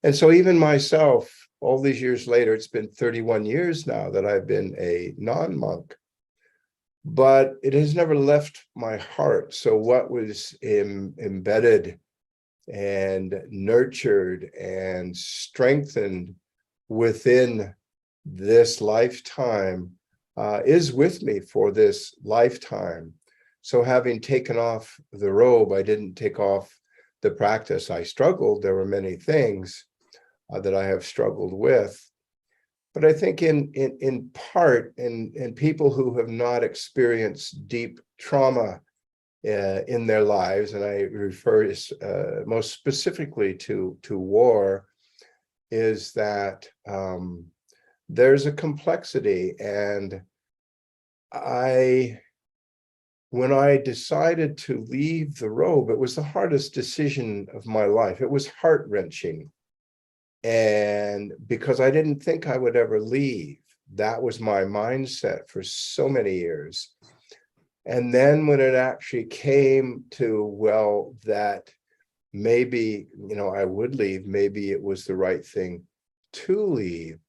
B: and so even myself, all these years later, it's been 31 years now that I've been a non-monk, but it has never left my heart. So what was embedded and nurtured and strengthened within this lifetime is with me for this lifetime. So having taken off the robe, I didn't take off the practice. I struggled. There were many things that I have struggled with. But I think in part, in people who have not experienced deep trauma in their lives, and I refer most specifically to war, is that there's a complexity. And when I decided to leave the robe, it was the hardest decision of my life. It was heart-wrenching. And because I didn't think I would ever leave, that was my mindset for so many years. And then when it actually came to, well, that maybe, I would leave, maybe it was the right thing to leave.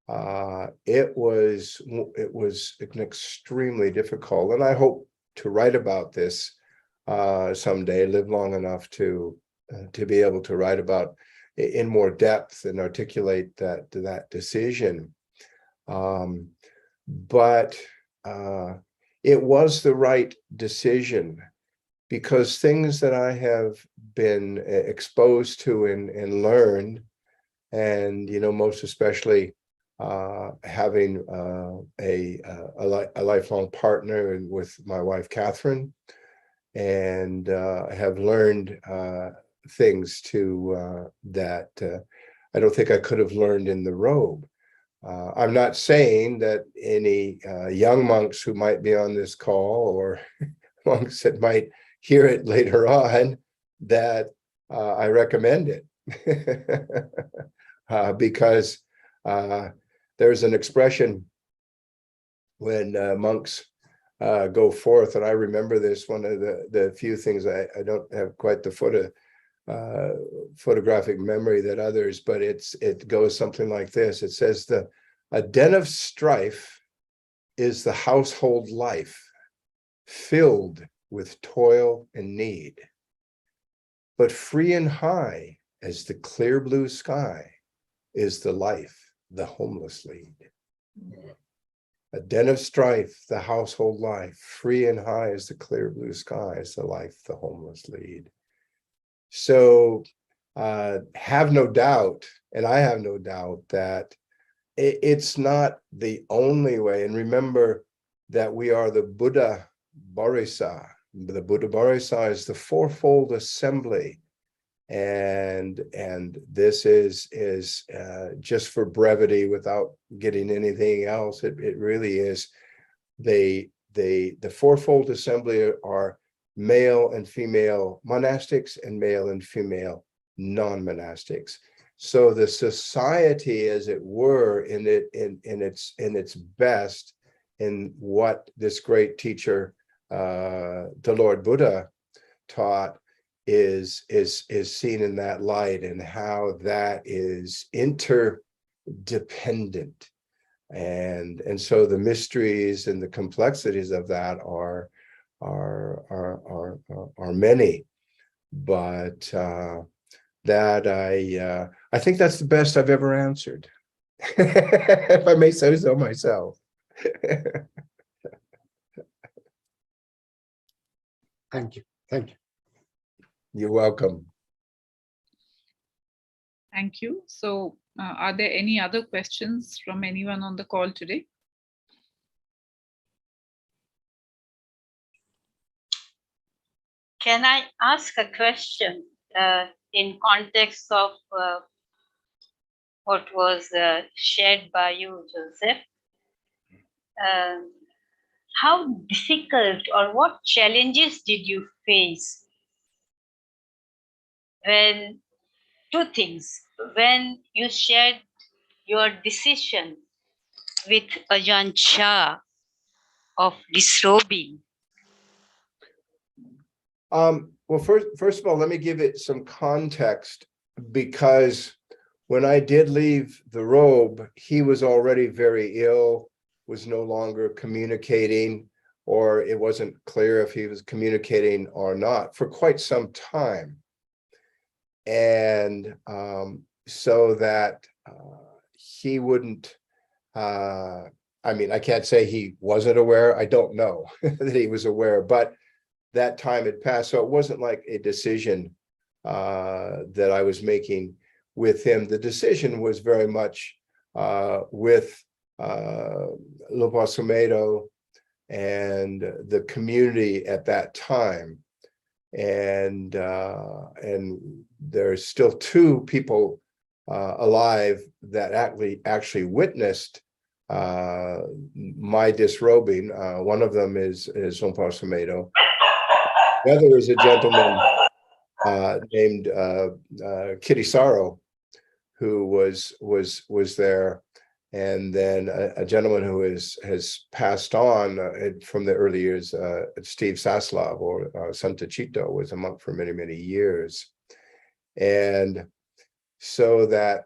B: It was an extremely difficult, and I hope to write about this someday, live long enough to be able to write about in more depth and articulate that decision. But it was the right decision, because things that I have been exposed to and learned, and most especially having a lifelong partner with my wife Catherine, and I have learned things that I don't think I could have learned in the robe. I'm not saying that any young monks who might be on this call, or monks that might hear it later on that I recommend it. Because there's an expression when monks go forth, and I remember this, one of the few things, I don't have quite the photographic memory that others, but it goes something like this. It says, a den of strife is the household life, filled with toil and need, but free and high as the clear blue sky is the life the homeless lead. A den of strife, the household life, free and high as the clear blue sky is the life the homeless lead. So have no doubt, and I have no doubt, that it's not the only way. And remember that we are the Buddha Bharisa. The Buddha Bharisa is the fourfold assembly. And this is just for brevity, without getting anything else, it really is the fourfold assembly are male and female monastics and male and female non-monastics. So the society, as it were, in its best, in what this great teacher, the Lord Buddha, taught, is seen in that light, and how that is interdependent, and so the mysteries and the complexities of that are many, but that I think that's the best I've ever answered, if I may say so myself.
D: Thank you. Thank you.
B: You're welcome.
A: Thank you. So are there any other questions from anyone on the call today?
E: Can I ask a question in context of what was shared by you, Joseph? How difficult or what challenges did you face when, two things, when you shared your decision with Ajahn Chah of disrobing?
B: Well, first of all, let me give it some context, because when I did leave the robe, he was already very ill, was no longer communicating, or it wasn't clear if he was communicating or not for quite some time. And so that he wouldn't, I mean, I can't say he wasn't aware. I don't know that he was aware, but that time had passed. So it wasn't like a decision that I was making with him. The decision was very much with Lupa Sumedo and the community at that time. And there's still two people alive that actually witnessed my disrobing. One of them is Lupa Sumedo. The other is a gentleman named Kirisaro, who was there, and then a gentleman who has passed on from the early years, Steve Saslav, or Santachito, was a monk for many, many years. And so that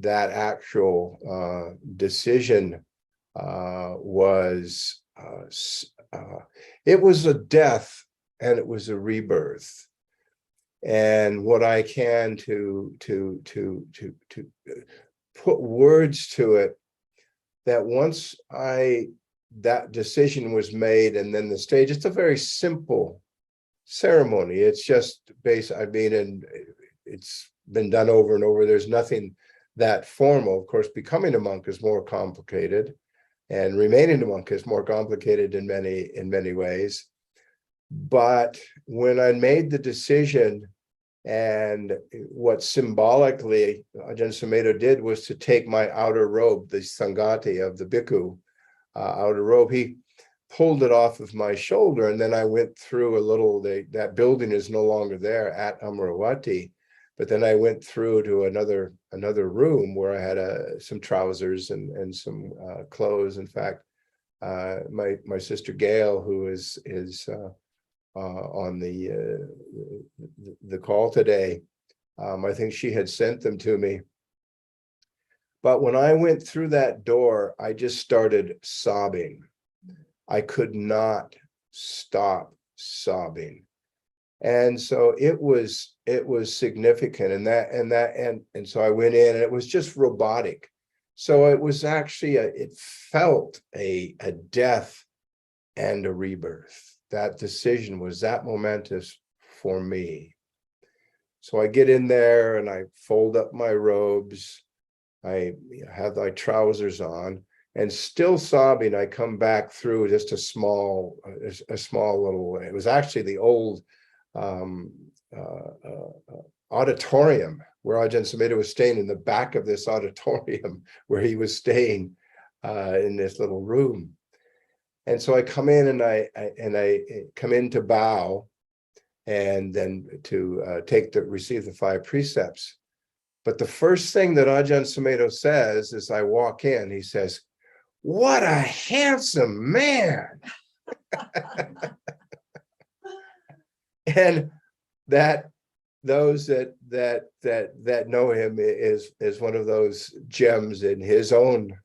B: actual decision was it was a death and it was a rebirth. And what I can to put words to it, that once that decision was made, and then the stage, it's a very simple ceremony. It's just I mean, and it's been done over and over. There's nothing that formal. Of course, becoming a monk is more complicated, and remaining a monk is more complicated in many ways. But when I made the decision, and what symbolically Ajahn Sumedho did was to take my outer robe, the sangati of the bhikkhu outer robe. pulled it off of my shoulder. And then I went through a little, that building is no longer there at Amaravati. But then I went through to another room where I had some trousers and some clothes. In fact, my sister Gail, who is on the call today, I think she had sent them to me. But when I went through that door, I just started sobbing. I could not stop sobbing. And so it was significant, and so I went in, and it was just robotic. So it was actually it felt a death and a rebirth. That decision was that momentous for me. So I get in there and I fold up my robes. I have my trousers on, and still sobbing, I come back through just a small little. It was actually the old auditorium where Ajahn Sumedho was staying, in the back of this auditorium where he was staying in this little room. And so I come in and I come in to bow, and then to receive the 5 precepts. But the first thing that Ajahn Sumedho says as I walk in, he says, "What a handsome man." And that those that know him is one of those gems in his own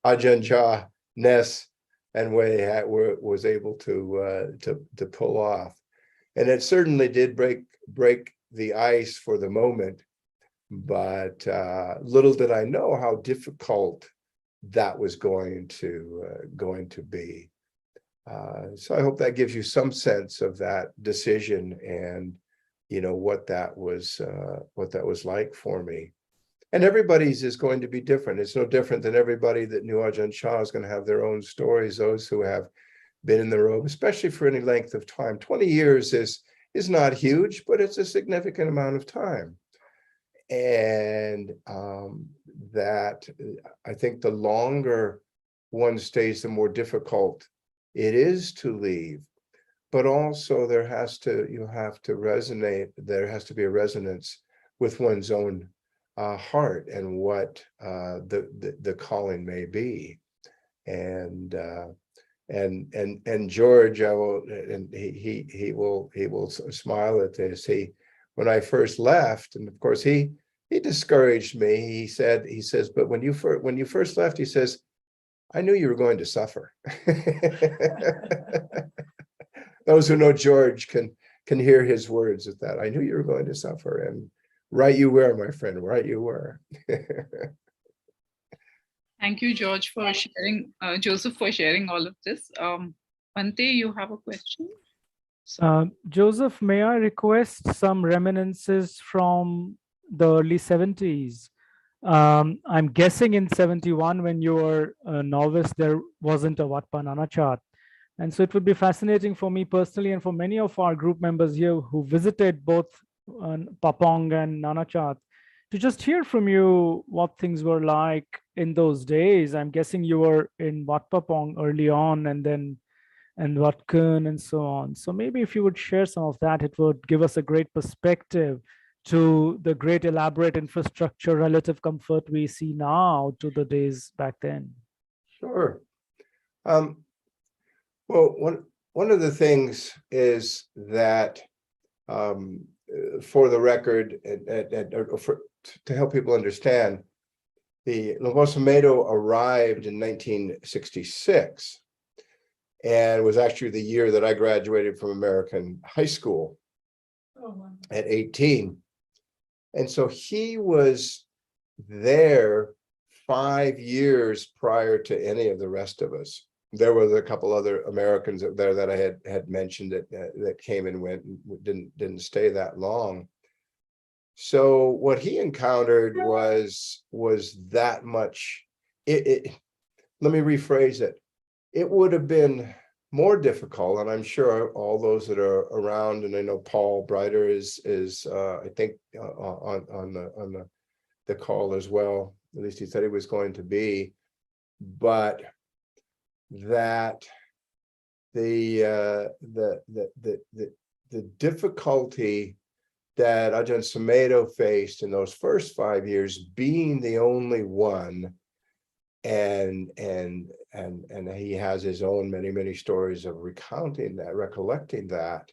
B: Ajahn Chah-ness and way was able to pull off. And it certainly did break the ice for the moment, but little did I know how difficult that was going to be. So I hope that gives you some sense of that decision, and what that was like for me. And everybody's is going to be different. It's no different than everybody that knew Ajahn Chah is going to have their own stories. Those who have been in the robe, especially for any length of time. 20 years is not huge, but it's a significant amount of time. And that I think the longer one stays, the more difficult it is to leave. But also there has to be a resonance with one's own heart and what the calling may be. And George, he will smile at this. When I first left, and of course he discouraged me. He says, but when you first left, he says, I knew you were going to suffer. Those who know George can hear his words at that. I knew you were going to suffer, and right you were, my friend. Right you were.
A: Thank you, George, for sharing. Joseph, for sharing all of this. Bhante, you have a question?
C: Joseph, may I request some reminiscences from the early 70s? I'm guessing in 71, when you were a novice, there wasn't a Vatpa Nanachat. And so it would be fascinating for me personally, and for many of our group members here who visited both Papong and Nanachat, to just hear from you what things were like in those days. I'm guessing you were in Wat Papong early on, and then Wat Kun and so on. So maybe if you would share some of that, it would give us a great perspective to the great elaborate infrastructure, relative comfort we see now to the days back then.
B: Sure. Well, one of the things is that, for the record, to help people understand, the Lompo Sumedho arrived in 1966, and was actually the year that I graduated from American high school at 18. And so he was there 5 years prior to any of the rest of us. There was a couple other Americans there that I had mentioned that came and went and didn't stay that long. So what he encountered was that much. Let me rephrase it. It would have been more difficult, and I'm sure all those that are around, and I know Paul Brighter is I think on the call as well. At least he said he was going to be, but that the difficulty that Ajahn Sumedho faced in those first 5 years, being the only one, and he has his own many stories of recounting that, recollecting that.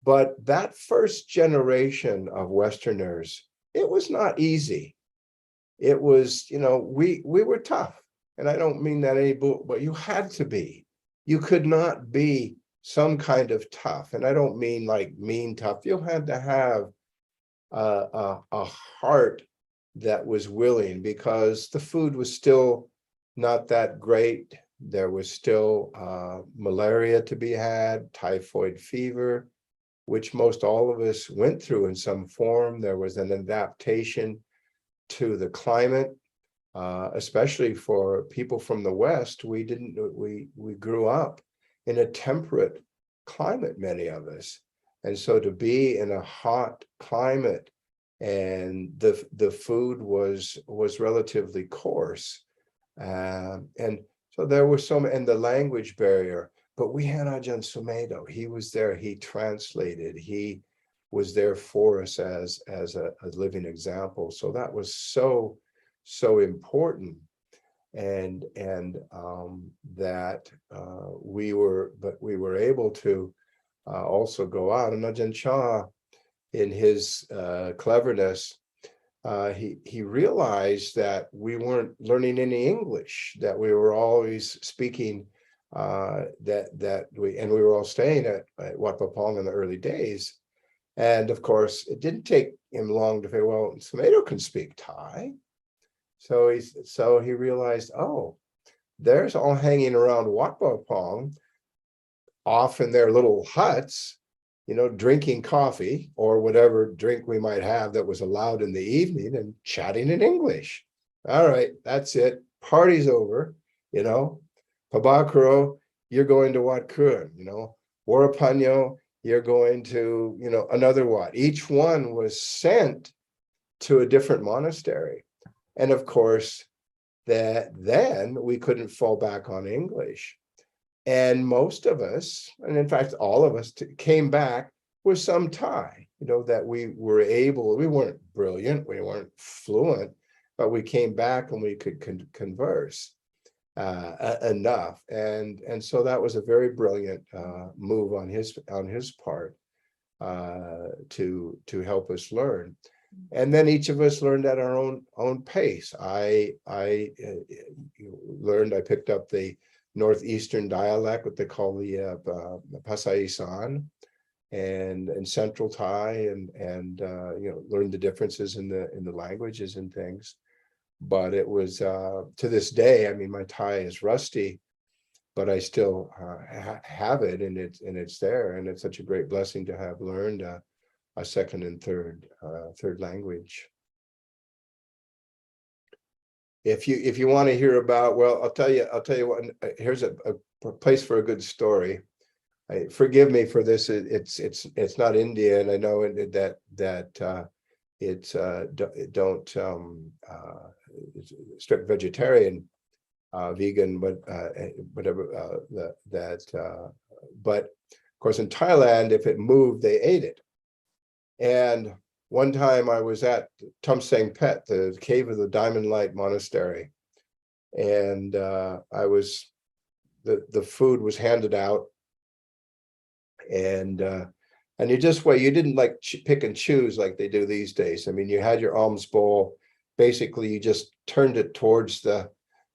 B: But that first generation of Westerners, it was not easy. It was, we were tough, and I don't mean that any, but you had to be. You could not be some kind of tough, and I don't mean like mean tough. You had to have a heart that was willing, because the food was still not that great. There was still malaria to be had, typhoid fever, which most all of us went through in some form. There was an adaptation to the climate, especially for people from the West. We grew up in a temperate climate, many of us. And so to be in a hot climate, and the food was relatively coarse. And so there was and the language barrier. But we had Ajahn Sumedho. He was there, he translated, he was there for us as a living example. So that was so important. And that we were able to also go out. And Ajahn Chah, in his cleverness, he realized that we weren't learning any English, that we were always speaking, we were all staying at Wat Pah Pong in the early days. And of course, it didn't take him long to say, well, Sumedho can speak Thai. So he realized, oh, there's all hanging around Wat Pah Pong, off in their little huts, drinking coffee or whatever drink we might have that was allowed in the evening, and chatting in English. All right, that's it. Party's over, Pabakuro, you're going to Wat Kun, Warapanyo, you're going to, another Wat. Each one was sent to a different monastery. And of course, that then we couldn't fall back on English. And most of us, and in fact, all of us came back with some Thai, that we were able, we weren't brilliant, we weren't fluent, but we came back and we could converse enough. And so that was a very brilliant move on his part to help us learn. And then each of us learned at our own pace. I picked up the Northeastern dialect, what they call the Pasaisan, and Central Thai, and learned the differences in the languages and things. But it was to this day, I mean, my Thai is rusty, but I still have it, and it's there, and it's such a great blessing to have learned a second and third language. If you want to hear about, well, I'll tell you what. Here's a place for a good story. Forgive me for this. It's not Indian. I know that it's strict vegetarian, vegan, but whatever but of course in Thailand, if it moved, they ate it. And one time I was at Tum Seng Pet, the cave of the Diamond Light Monastery, and the food was handed out, and you just wait. You didn't like pick and choose like they do these days. I mean, you had your alms bowl. Basically, you just turned it towards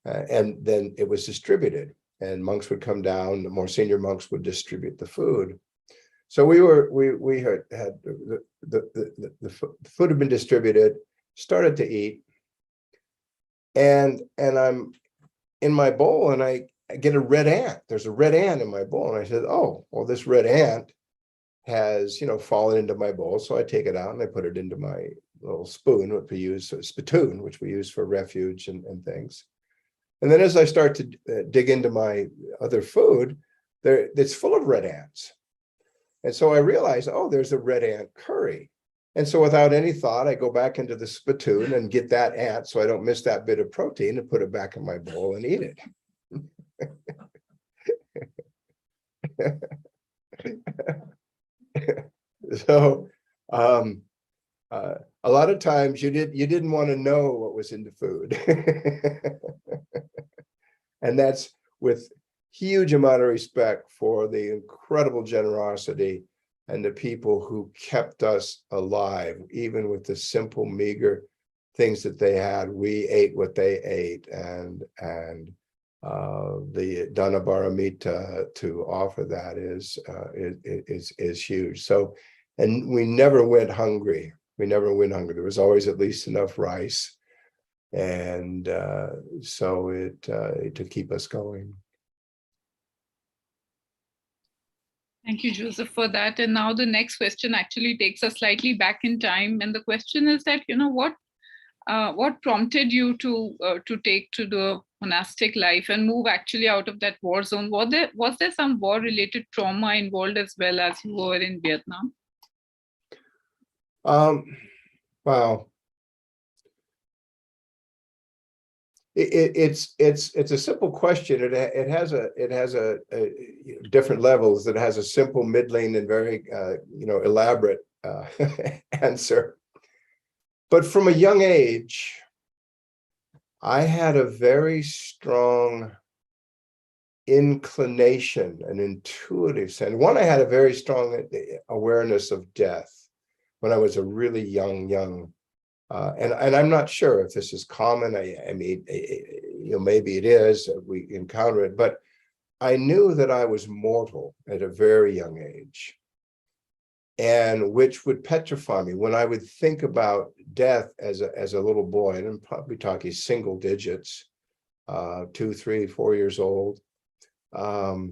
B: and then it was distributed, and monks would come down. The more senior monks would distribute the food. So we had the food had been distributed, started to eat, and I'm in my bowl, and I get a red ant. There's a red ant in my bowl, and I said, "Oh, well, this red ant has fallen into my bowl." So I take it out and I put it into my little spoon, which we use, spittoon, which we use for refuge and things. And then as I start to dig into my other food, it's full of red ants. And so I realized, oh, there's a red ant curry. And so without any thought, I go back into the spittoon and get that ant so I don't miss that bit of protein, and put it back in my bowl and eat it. So a lot of times you didn't want to know what was in the food. And that's with huge amount of respect for the incredible generosity and the people who kept us alive, even with the simple, meager things that they had. We ate what they ate, and the Danabaramita to offer that is huge. So, and we never went hungry. We never went hungry. There was always at least enough rice, and so it to keep us going.
A: Thank you, Joseph, for that. And now the next question actually takes us slightly back in time. And the question is that, what prompted you to take to the monastic life and move actually out of that war zone? Was there some war-related trauma involved as well as you were in Vietnam?
B: Wow. It's a simple question. It has a different levels. It has a simple, middling, and very elaborate answer. But from a young age, I had a very strong inclination, an intuitive sense. One, I had a very strong awareness of death when I was a really young. And I'm not sure if this is common. I mean, maybe it is. We encounter it, but I knew that I was mortal at a very young age, and which would petrify me when I would think about death as a little boy, and I'm probably talking single digits, 2, 3, 4 years old. My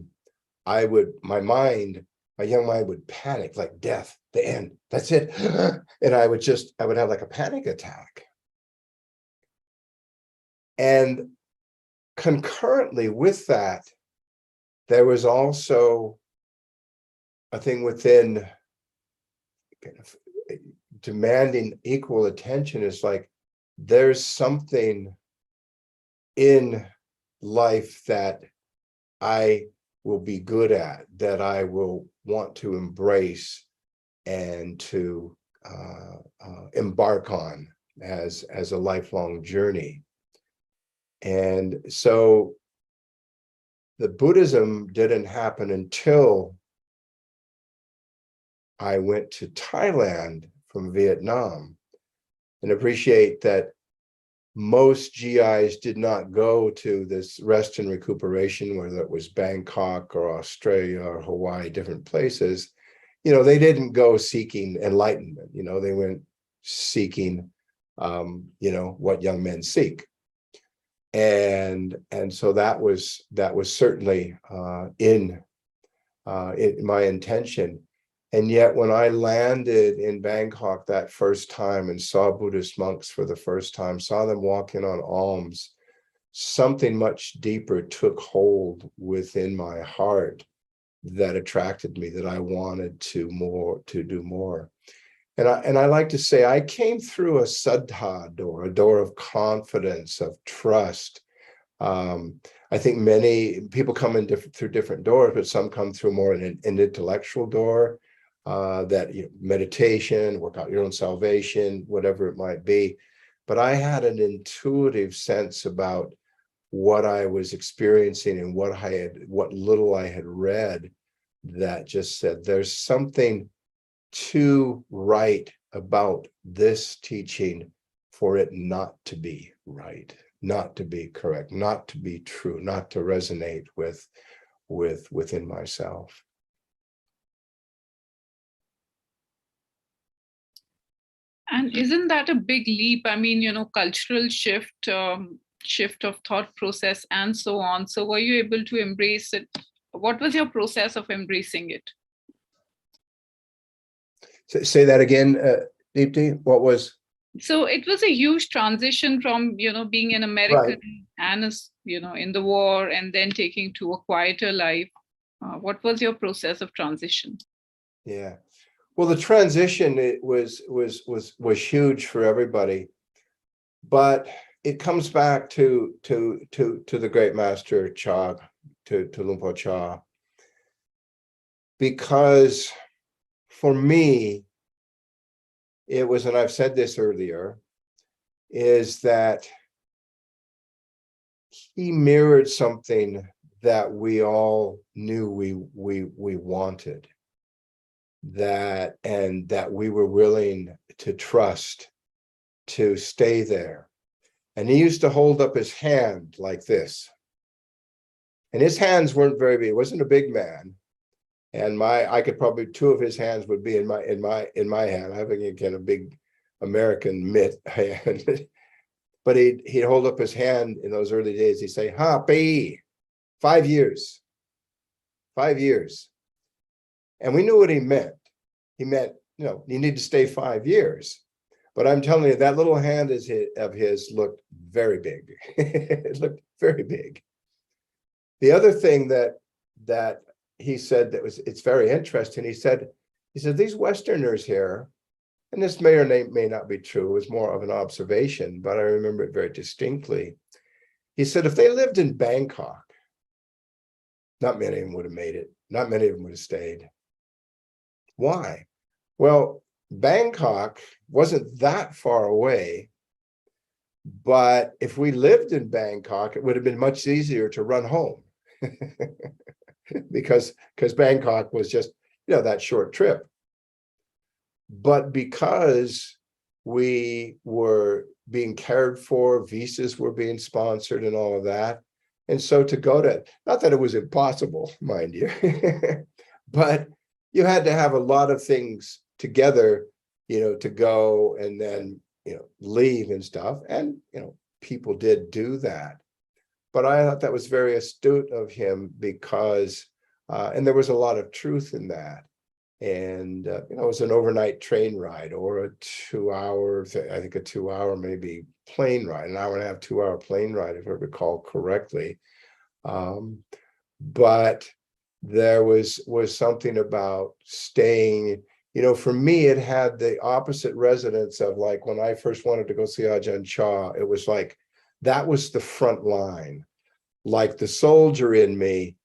B: young mind would panic, like death, the end, that's it. And I would have like a panic attack. And concurrently with that, there was also a thing within kind of demanding equal attention. Is like, there's something in life that I will be good at, that I will want to embrace and to embark on as a lifelong journey. And so the Buddhism didn't happen until I went to Thailand from Vietnam, and appreciate that most GIs did not go to this rest and recuperation, whether it was Bangkok or Australia or Hawaii, different places. They didn't go seeking enlightenment. They went seeking, what young men seek. And so that was certainly in my intention. And yet when I landed in Bangkok that first time and saw Buddhist monks for the first time, saw them walking on alms, something much deeper took hold within my heart that attracted me, that I wanted to do more. And I like to say, I came through a saddha door, a door of confidence, of trust. I think many people come in through different doors, but some come through more an intellectual door, that meditation, work out your own salvation, whatever it might be. But I had an intuitive sense about what I was experiencing and what little I had read, that just said, there's something too right about this teaching for it not to be right, not to be correct, not to be true, not to resonate within myself.
A: And isn't that a big leap? I mean, cultural shift of thought process and so on. So were you able to embrace it? What was your process of embracing it?
B: Say that again, Deepti. What was?
A: So it was a huge transition from, being an American, right, and, in the war, and then taking to a quieter life. What was your process of transition?
B: Yeah. Well, the transition, it was huge for everybody, but it comes back to the great master Cha, to Luang Por Cha. because for me, it was, and I've said this earlier, is that he mirrored something that we all knew we wanted, and that we were willing to trust to stay there. And he used to hold up his hand like this. And his hands weren't very big. He wasn't a big man. And I could probably, two of his hands would be in my hand. I have again a big American mitt hand. But he'd hold up his hand in those early days. He'd say, happy, 5 years, 5 years. And we knew what he meant. He meant, you need to stay 5 years. But I'm telling you, that little hand of his looked very big. It looked very big. The other thing that he said it's very interesting. He said, these Westerners here, and this may or may not be true, it was more of an observation, but I remember it very distinctly. He said, if they lived in Bangkok, not many of them would have made it. Not many of them would have stayed. Why? Well, Bangkok wasn't that far away, but if we lived in Bangkok, it would have been much easier to run home because Bangkok was just, that short trip. But because we were being cared for, visas were being sponsored and all of that. And so to go to, not that it was impossible, mind you, but you had to have a lot of things together, to go and then, leave and stuff. And, people did do that. But I thought that was very astute of him because, and there was a lot of truth in that. And, it was an overnight train ride or a 2 hour, I think a 2 hour maybe plane ride, an hour and a half, 2 hour plane ride, if I recall correctly. But there was something about staying, for me, it had the opposite resonance of like when I first wanted to go see Ajahn Chah, it was like, that was the front line, like the soldier in me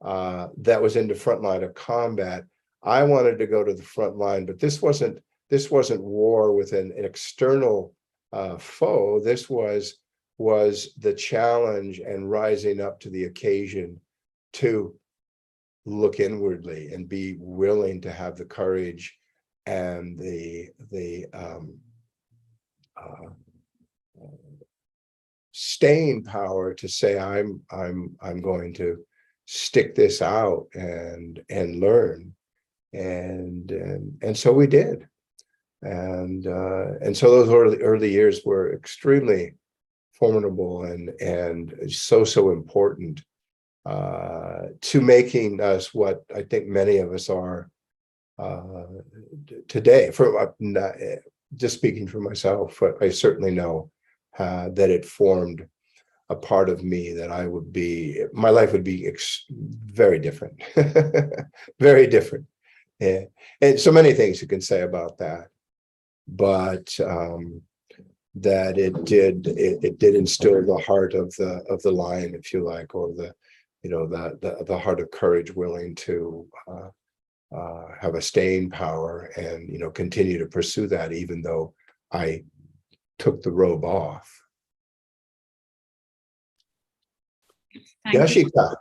B: that was in the front line of combat. I wanted to go to the front line, but this wasn't war with an external foe. This was the challenge and rising up to the occasion to look inwardly and be willing to have the courage and the staying power to say, I'm going to stick this out and learn. And so we did. And so those early years were extremely formidable and so important to making us what I think many of us are today. Just speaking for myself, but I certainly know that it formed a part of me that my life would be very different, very different. Yeah. And so many things you can say about that, but that it did instill the heart of the lion, if you like, or the heart of courage, willing to have a staying power and continue to pursue that, even though I took the robe off.
A: Thank you.
B: Yashika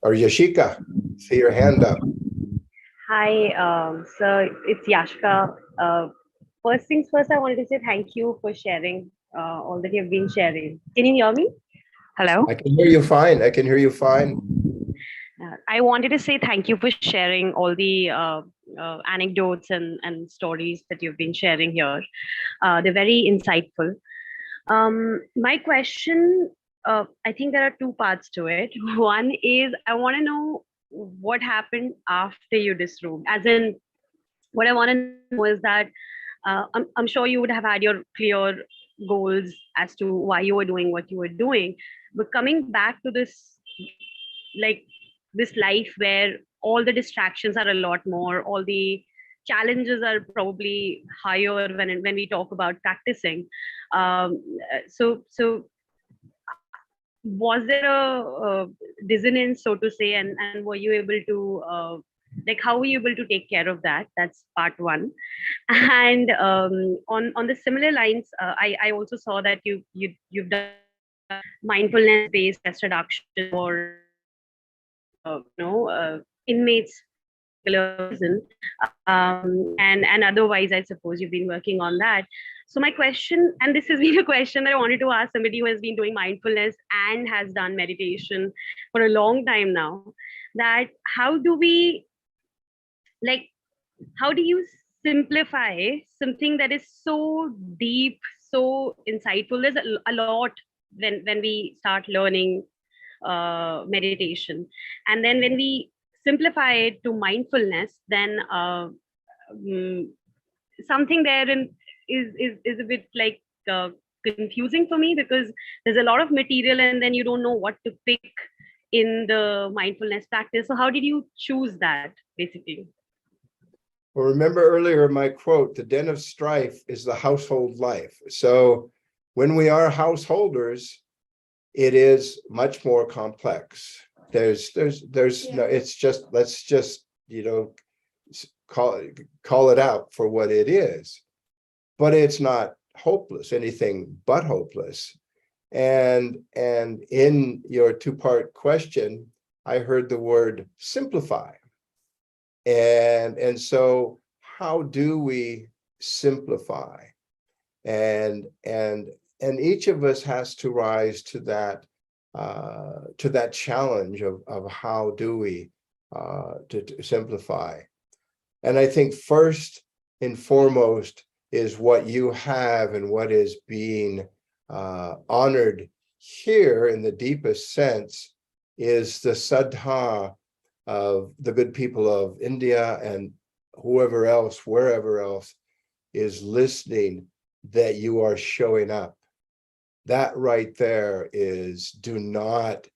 B: or Yashika, see your hand up.
F: Hi, so it's Yashka. First things first, I wanted to say thank you for sharing all that you've been sharing. Can you hear me? Hello?
B: I can hear you fine. I can hear you fine.
F: I wanted to say thank you for sharing all the anecdotes and stories that you've been sharing here. They're very insightful. My question, I think there are two parts to it. One is I want to know what happened after you disrobed. As in, what I want to know is that I'm sure you would have had your clear goals as to why you were doing what you were doing, but coming back to this, like this life where all the distractions are a lot more, all the challenges are probably higher when we talk about practicing. So was there a dissonance, so to say, and were you able to Like, how were you able to take care of that? That's part one. And on the similar lines, I also saw that you've done mindfulness based stress reduction for inmates in a particular prison, and otherwise I suppose you've been working on that. So my question, and this has been a question that I wanted to ask somebody who has been doing mindfulness and has done meditation for a long time now, that how do we, like, how do you simplify something that is so deep, so insightful? There's a lot when we start learning meditation, and then when we simplify it to mindfulness, then mm, something therein is a bit like confusing for me, because there's a lot of material and then you don't know what to pick in the mindfulness practice. So how did you choose that, basically?
B: Well, remember earlier my quote, the den of strife is the household life. So when we are householders, it is much more complex. There's no, it's just, let's just, call it out for what it is. But it's not hopeless, anything but hopeless. And in your two-part question, I heard the word simplify. And so how do we simplify? And each of us has to rise to that challenge of how do we to simplify. And I think first and foremost is what you have and what is being honored here in the deepest sense is the saddha of the good people of India and whoever else, wherever else is listening, that you are showing up. That right there is, do not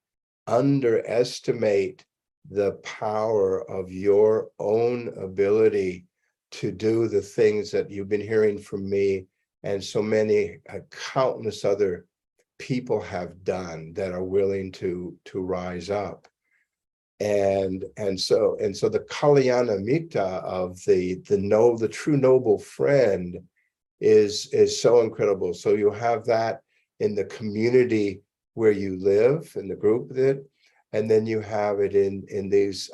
B: underestimate the power of your own ability to do the things that you've been hearing from me and so many countless other people have done that are willing to rise up. And so the Kalyana Mita of the true noble friend is so incredible. So you have that in the community where you live, in the group that, and then you have it in these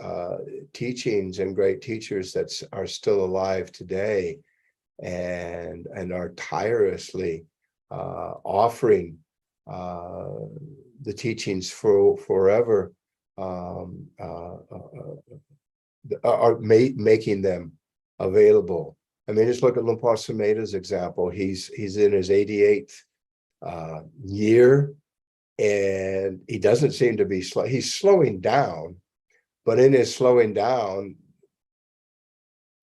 B: teachings and great teachers that are still alive today and are tirelessly offering the teachings for forever, are making them available. I mean, just look at Luang Por Sumedho's example. He's in his 88th year, and he doesn't seem to be slow. He's slowing down, but in his slowing down,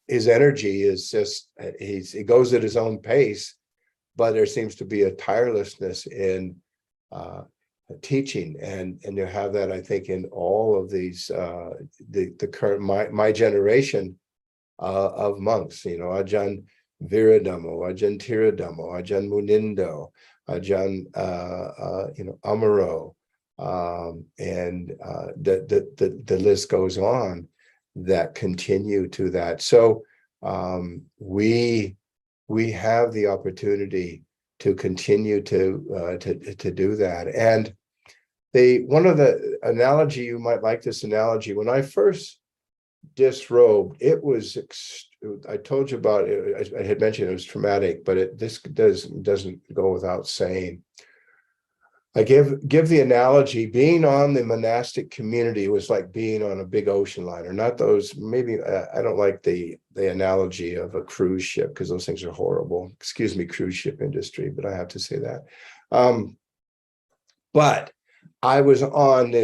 B: his energy is just, he goes at his own pace, but there seems to be a tirelessness in teaching, and you have that, I think, in all of these the current my generation of monks, Ajahn Viradamo, Ajahn Tiradamo, Ajahn Munindo, Ajahn Amaro, and the list goes on that continue to that. So we have the opportunity to continue to do that. And one of the analogy, you might like this analogy, when I first disrobed, it was, I told you about it, I had mentioned it was traumatic, but this doesn't go without saying. I give the analogy, being on the monastic community was like being on a big ocean liner, not those, maybe, I don't like the analogy of a cruise ship because those things are horrible. Excuse me, cruise ship industry, but I have to say that. But I was on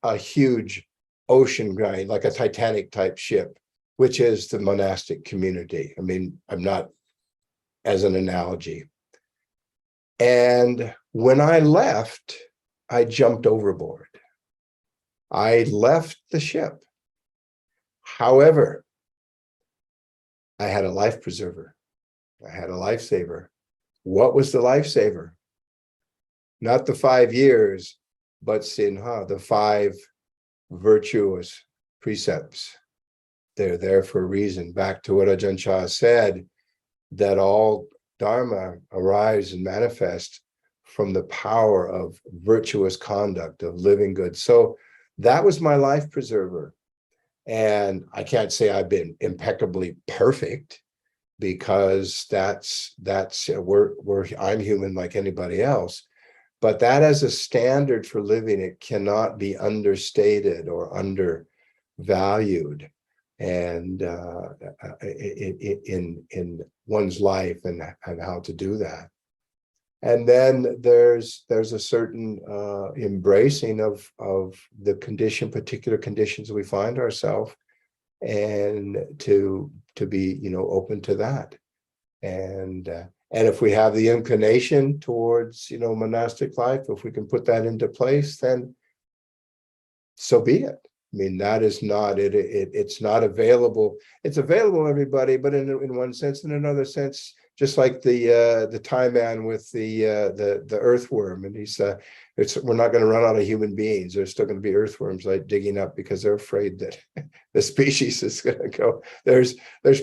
B: a huge ocean grind, like a Titanic type ship, which is the monastic community. I mean, I'm not as an analogy. And when I left, I jumped overboard. I left the ship. However, I had a life preserver. I had a lifesaver. What was the lifesaver? Not the 5 years, but sinha, the 5 virtuous precepts. they're there for a reason. Back to what Ajahn Chah said, that all Dharma arrives and manifests from the power of virtuous conduct, of living good. So that was my life preserver. And I can't say I've been impeccably perfect, because I'm human like anybody else. But that as a standard for living, it cannot be understated or undervalued, and in one's life, and how to do that. And then there's a certain embracing of the particular conditions we find ourselves, and to be open to that. And if we have the inclination towards monastic life, if we can put that into place, then so be it. I mean, that is not it. It's not available. It's available to everybody, but in one sense, in another sense, just like the Thai man with the earthworm, and we're not going to run out of human beings. There's still going to be earthworms like digging up, because they're afraid that the species is going to go. There's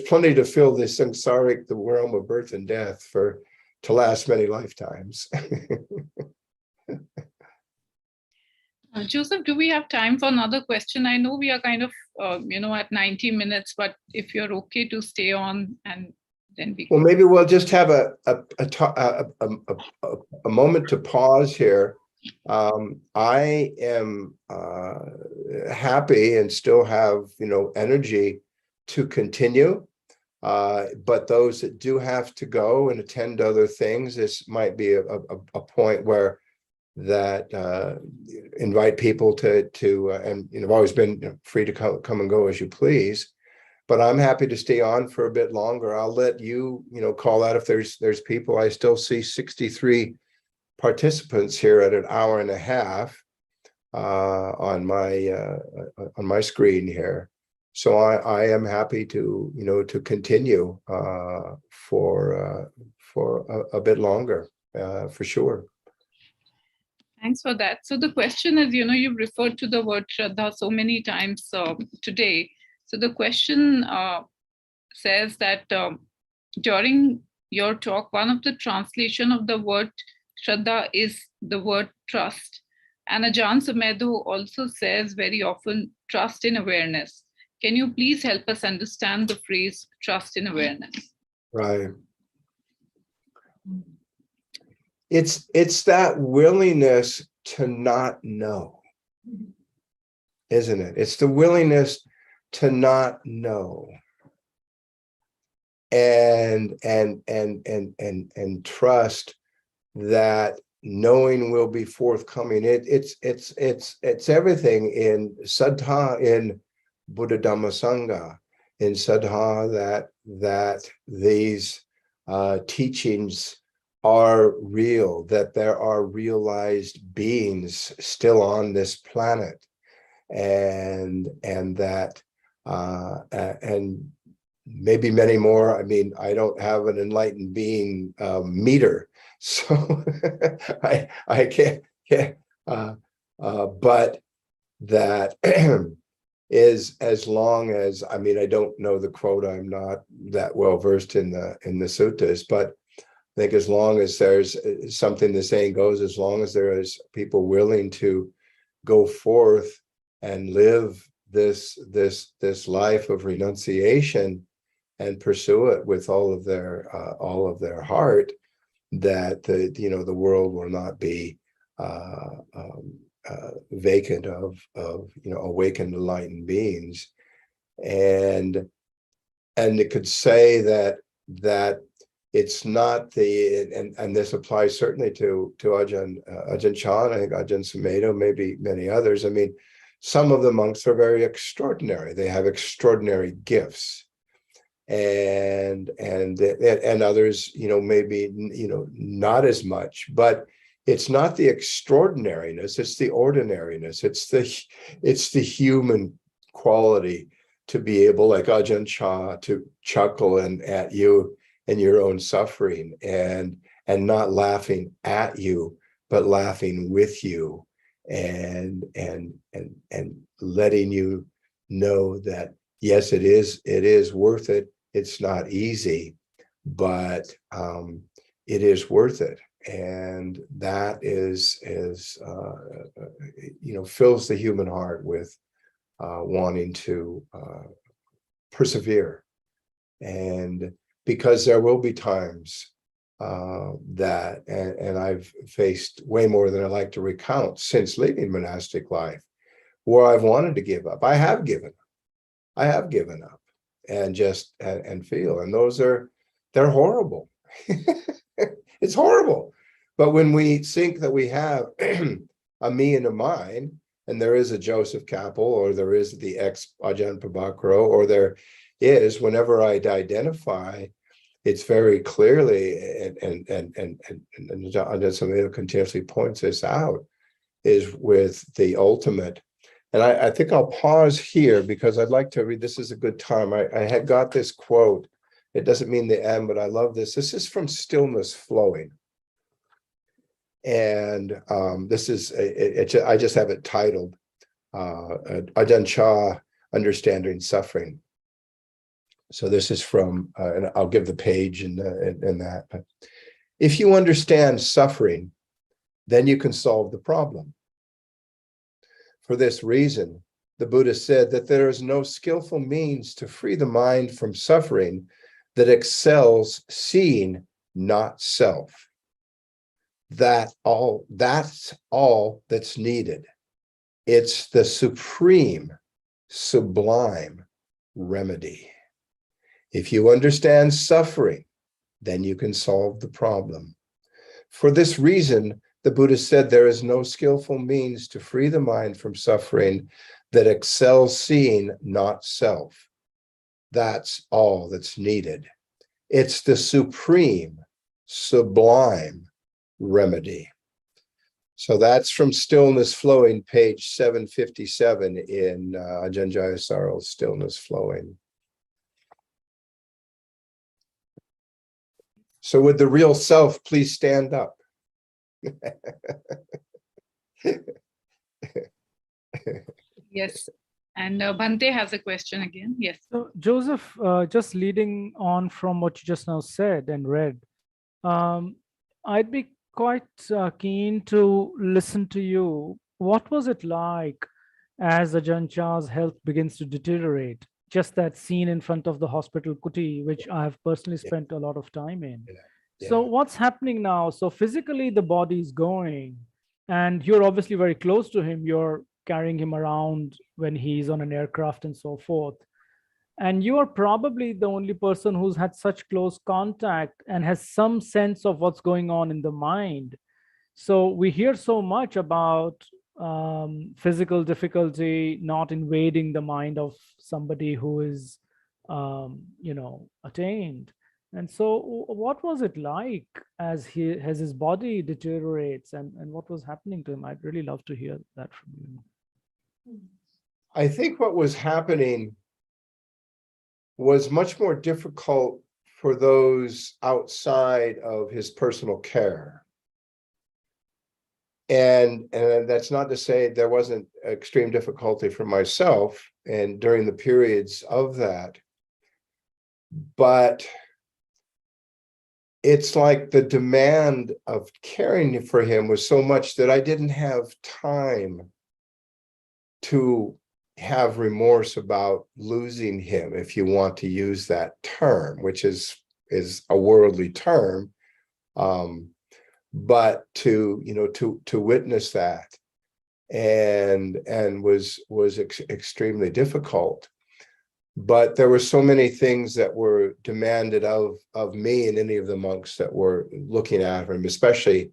B: plenty to fill this samsaric, the realm of birth and death, to last many lifetimes.
A: Joseph, do we have time for another question? I know we are kind of, at 90 minutes, but if you're okay to stay on, and then we.
B: Well, maybe we'll just have a moment to pause here. I am happy and still have energy to continue. But those that do have to go and attend other things, this might be a point where that invite people to and I've always been free to come and go as you please, but I'm happy to stay on for a bit longer. I'll let you call out if there's people. I still see 63 participants here at an hour and a half on my screen here. So I am happy to to continue for a bit longer, for sure.
A: Thanks for that. So the question is, you've referred to the word Shraddha so many times today. So the question says that during your talk, one of the translation of the word Shraddha is the word trust. And Ajahn Sumedho also says very often, trust in awareness. Can you please help us understand the phrase trust in awareness?
B: Right. It's that willingness to not know, isn't it? It's the willingness to not know, and trust that knowing will be forthcoming. It's everything in Saddha, in Buddha Dhamma Sangha, in Saddha, that these teachings are real, that there are realized beings still on this planet, and that and maybe many more. I mean, I don't have an enlightened being meter, so I can't but that is, as long as, I mean, I don't know the quote, I'm not that well versed in the suttas, but I think as long as there's something, the saying goes, as long as there is people willing to go forth and live this life of renunciation and pursue it with all of their heart, that the world will not be vacant of awakened enlightened beings. And it could say that it's not and this applies certainly to Ajahn Chah, and I think Ajahn Sumedho, maybe many others. I mean, some of the monks are very extraordinary. They have extraordinary gifts, and others, maybe not as much. But it's not the extraordinariness; it's the ordinariness. It's the human quality to be able, like Ajahn Chah, to chuckle at you and your own suffering, and not laughing at you, but laughing with you, and letting you know that yes, it is worth it. It's not easy, but it is worth it. And that is fills the human heart with wanting to persevere. And because there will be times that, and I've faced way more than I like to recount since leaving monastic life, where I've wanted to give up. I have given up and feel, and they're horrible. It's horrible. But when we think that we have a me and a mine, and there is a Joseph Kappel, or there is the ex Ajahn Prabhakaro, or there is, whenever I identify, it's very clearly, and Ajahn Samhita continuously points this out, is with the ultimate. And I think I'll pause here because I'd like to read, this is a good time. I had got this quote. It doesn't mean the end, but I love this. This is from Stillness Flowing. And this is, I just have it titled, Ajahn Chah, Understanding Suffering. So this is from, and I'll give the page in that. But if you understand suffering, then you can solve the problem. For this reason, the Buddha said that there is no skillful means to free the mind from suffering that excels seeing not self. That's all that's needed. It's the supreme, sublime remedy. If you understand suffering, then you can solve the problem. For this reason, the Buddha said there is no skillful means to free the mind from suffering that excels seeing not self. That's all that's needed. It's the supreme, sublime remedy. So that's from Stillness Flowing, page 757 in Ajahn Jayasaral's Stillness Flowing. So would the real self please stand up?
A: Yes. And Bhante has a question again. Yes.
C: So Joseph, just leading on from what you just now said and read, I'd be quite keen to listen to you. What was it like as Ajahn Chah's health begins to deteriorate? Just that scene in front of the hospital kuti, which I have personally spent a lot of time in.
B: Yeah.
C: So what's happening now? So physically the body is going, and you're obviously very close to him. You're carrying him around when he's on an aircraft and so forth. And you are probably the only person who's had such close contact and has some sense of what's going on in the mind. So we hear so much about physical difficulty not invading the mind of somebody who is, attained. And so what was it like as his body deteriorates, and what was happening to him? I'd really love to hear that from you.
B: I think what was happening was much more difficult for those outside of his personal care. And that's not to say there wasn't extreme difficulty for myself and during the periods of that, but it's like the demand of caring for him was so much that I didn't have time to have remorse about losing him, if you want to use that term, which is a worldly term, but to witness that and was extremely difficult. But there were so many things that were demanded of me and any of the monks that were looking at him, especially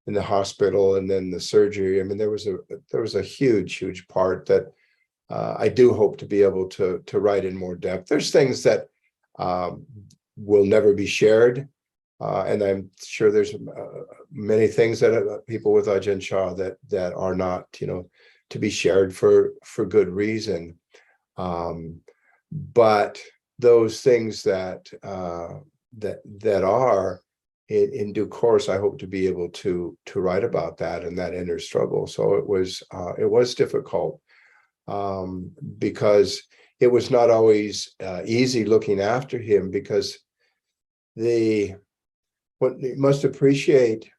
B: in the hospital and then the surgery. I mean, there was a huge part that I do hope to be able to write in more depth. There's things that will never be shared, and I'm sure there's many things that people with Ajahn Chah that are not, to be shared for good reason. But those things that are in due course, I hope to be able to write about that and that inner struggle. So it was difficult. Because it was not always easy looking after him, because what you must appreciate,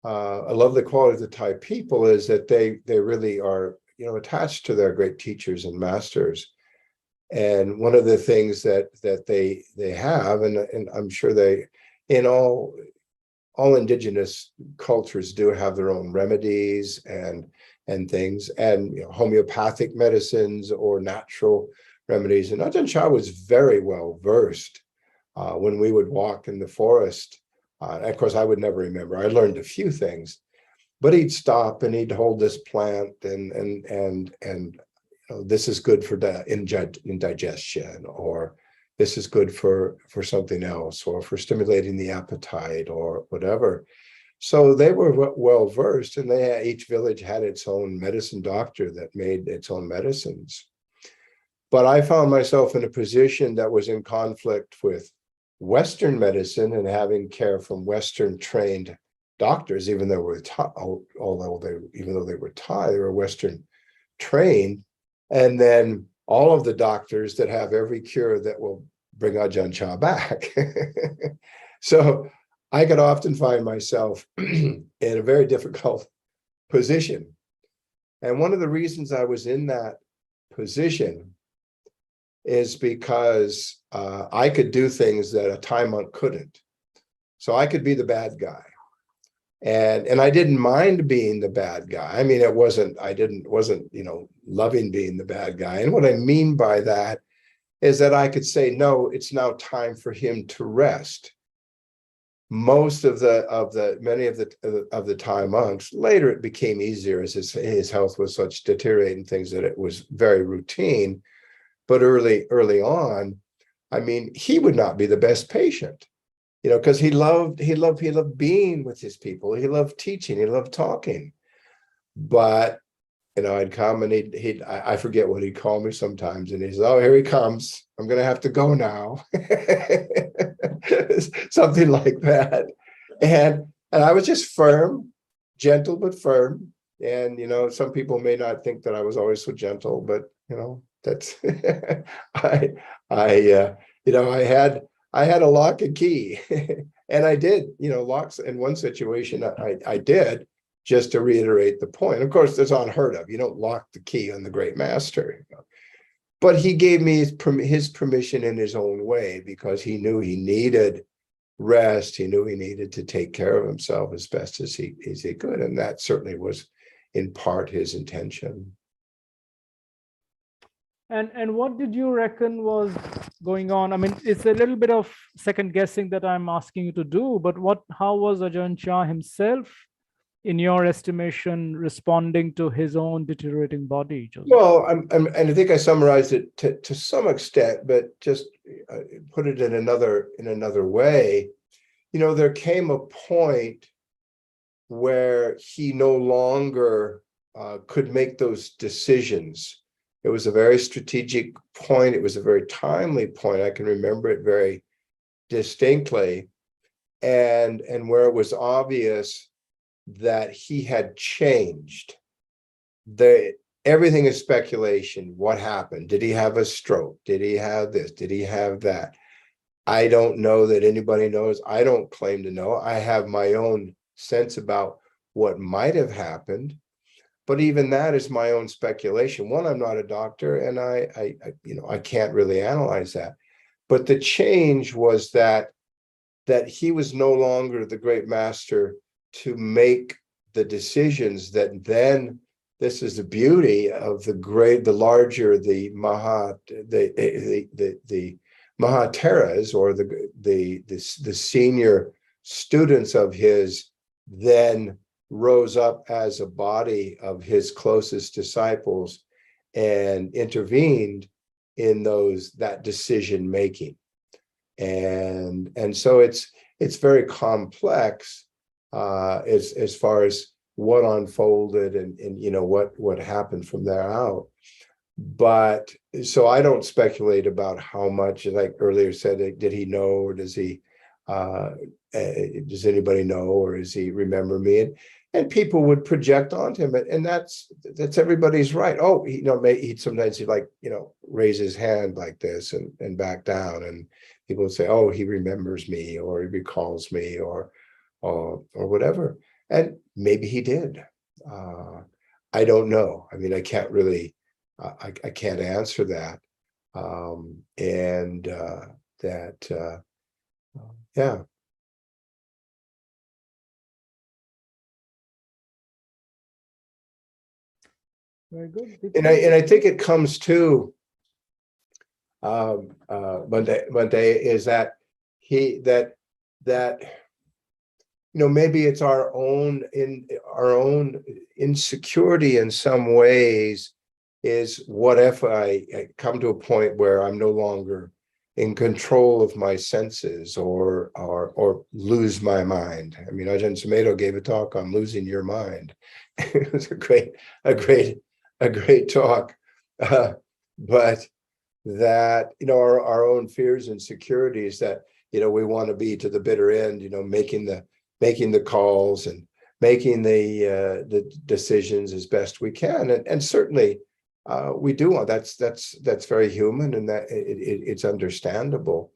B: I love the quality of the Thai people, is that they really are, attached to their great teachers and masters. And one of the things that they have, and I'm sure they, in all indigenous cultures, do have their own remedies and things, and homeopathic medicines or natural remedies. And Ajahn Chah was very well versed when we would walk in the forest. Of course, I would never remember. I learned a few things, but he'd stop and he'd hold this plant, and this is good for indigestion, or this is good for something else, or for stimulating the appetite, or whatever. So they were well versed, and each village had its own medicine doctor that made its own medicines. But I found myself in a position that was in conflict with Western medicine and having care from Western trained doctors, even though they were Thai, they were Western trained. And then all of the doctors that have every cure that will bring Ajahn Chah back. So I could often find myself in a very difficult position. And one of the reasons I was in that position is because I could do things that a Thai monk couldn't. So I could be the bad guy. And I didn't mind being the bad guy. I mean, I wasn't loving being the bad guy. And what I mean by that is that I could say, no, it's now time for him to rest. Many of the Thai monks, later it became easier as his health was such deteriorating things that it was very routine. But early on, I mean, he would not be the best patient, because he loved being with his people. He loved teaching. He loved talking. But I'd come and I forget what he'd call me sometimes, and he says, "Oh, here he comes. I'm going to have to go now." Something like that. And I was just firm, gentle but firm. And some people may not think that I was always so gentle, but that's I had a lock and key, and I did, locks in one situation. I did, just to reiterate the point. Of course, that's unheard of. You don't lock the key on the great master. But he gave me his permission in his own way, because he knew he needed rest. He knew he needed to take care of himself as best as he could, and that certainly was in part his intention.
C: And what did you reckon was going on? I mean, it's a little bit of second guessing that I'm asking you to do, but how was Ajahn Chah himself, in your estimation, responding to his own deteriorating body, Joseph?
B: Well, and I think I summarized it to some extent, but just put it in another way. There came a point where he no longer could make those decisions. It was a very strategic point. It was a very timely point. I can remember it very distinctly, and where it was obvious that he had changed. Everything is speculation. What happened? Did he have a stroke? Did he have this? Did he have that? I don't know that anybody knows. I don't claim to know. I have my own sense about what might have happened, but even that is my own speculation. One, I'm not a doctor, and I can't really analyze that. But the change was that he was no longer the great master to make the decisions that then, this is the beauty of the Mahateras, or the senior students of his, then rose up as a body of his closest disciples and intervened in that decision making. And so it's very complex as far as what unfolded and what happened from there out. But so I don't speculate about how much, like earlier said, did he know, or does anybody know, or does he remember me? and people would project onto him, and that's everybody's right. Oh, he'd sometimes like, raise his hand like this and back down, and people would say, oh, he remembers me, or he recalls me, or whatever. And maybe he did. I don't know. I mean, I can't really, I can't answer that. Yeah.
C: Very good.
B: And I think it comes to Monday is that maybe it's our own insecurity in some ways. Is what if I come to a point where I'm no longer in control of my senses, or lose my mind? I mean, Ajahn Chah gave a talk on losing your mind. It was a great talk, but that our own fears and insecurities, that we want to be to the bitter end, making the calls and making the decisions as best we can, and certainly we do want that's very human, and that it's understandable.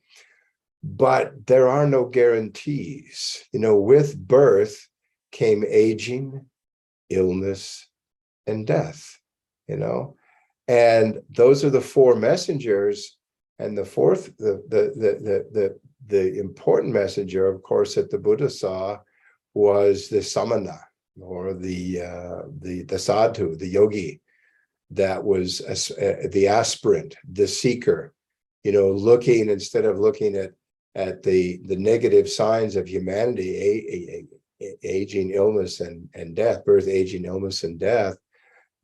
B: But there are no guarantees. With birth came aging, illness, and death. And those are the four messengers. And the fourth, the important messenger, of course, that the Buddha saw was the samana, or the sadhu, the yogi, that was the aspirant, the seeker, looking, instead of looking at the negative signs of humanity, aging, illness, and death, birth, aging, illness, and death,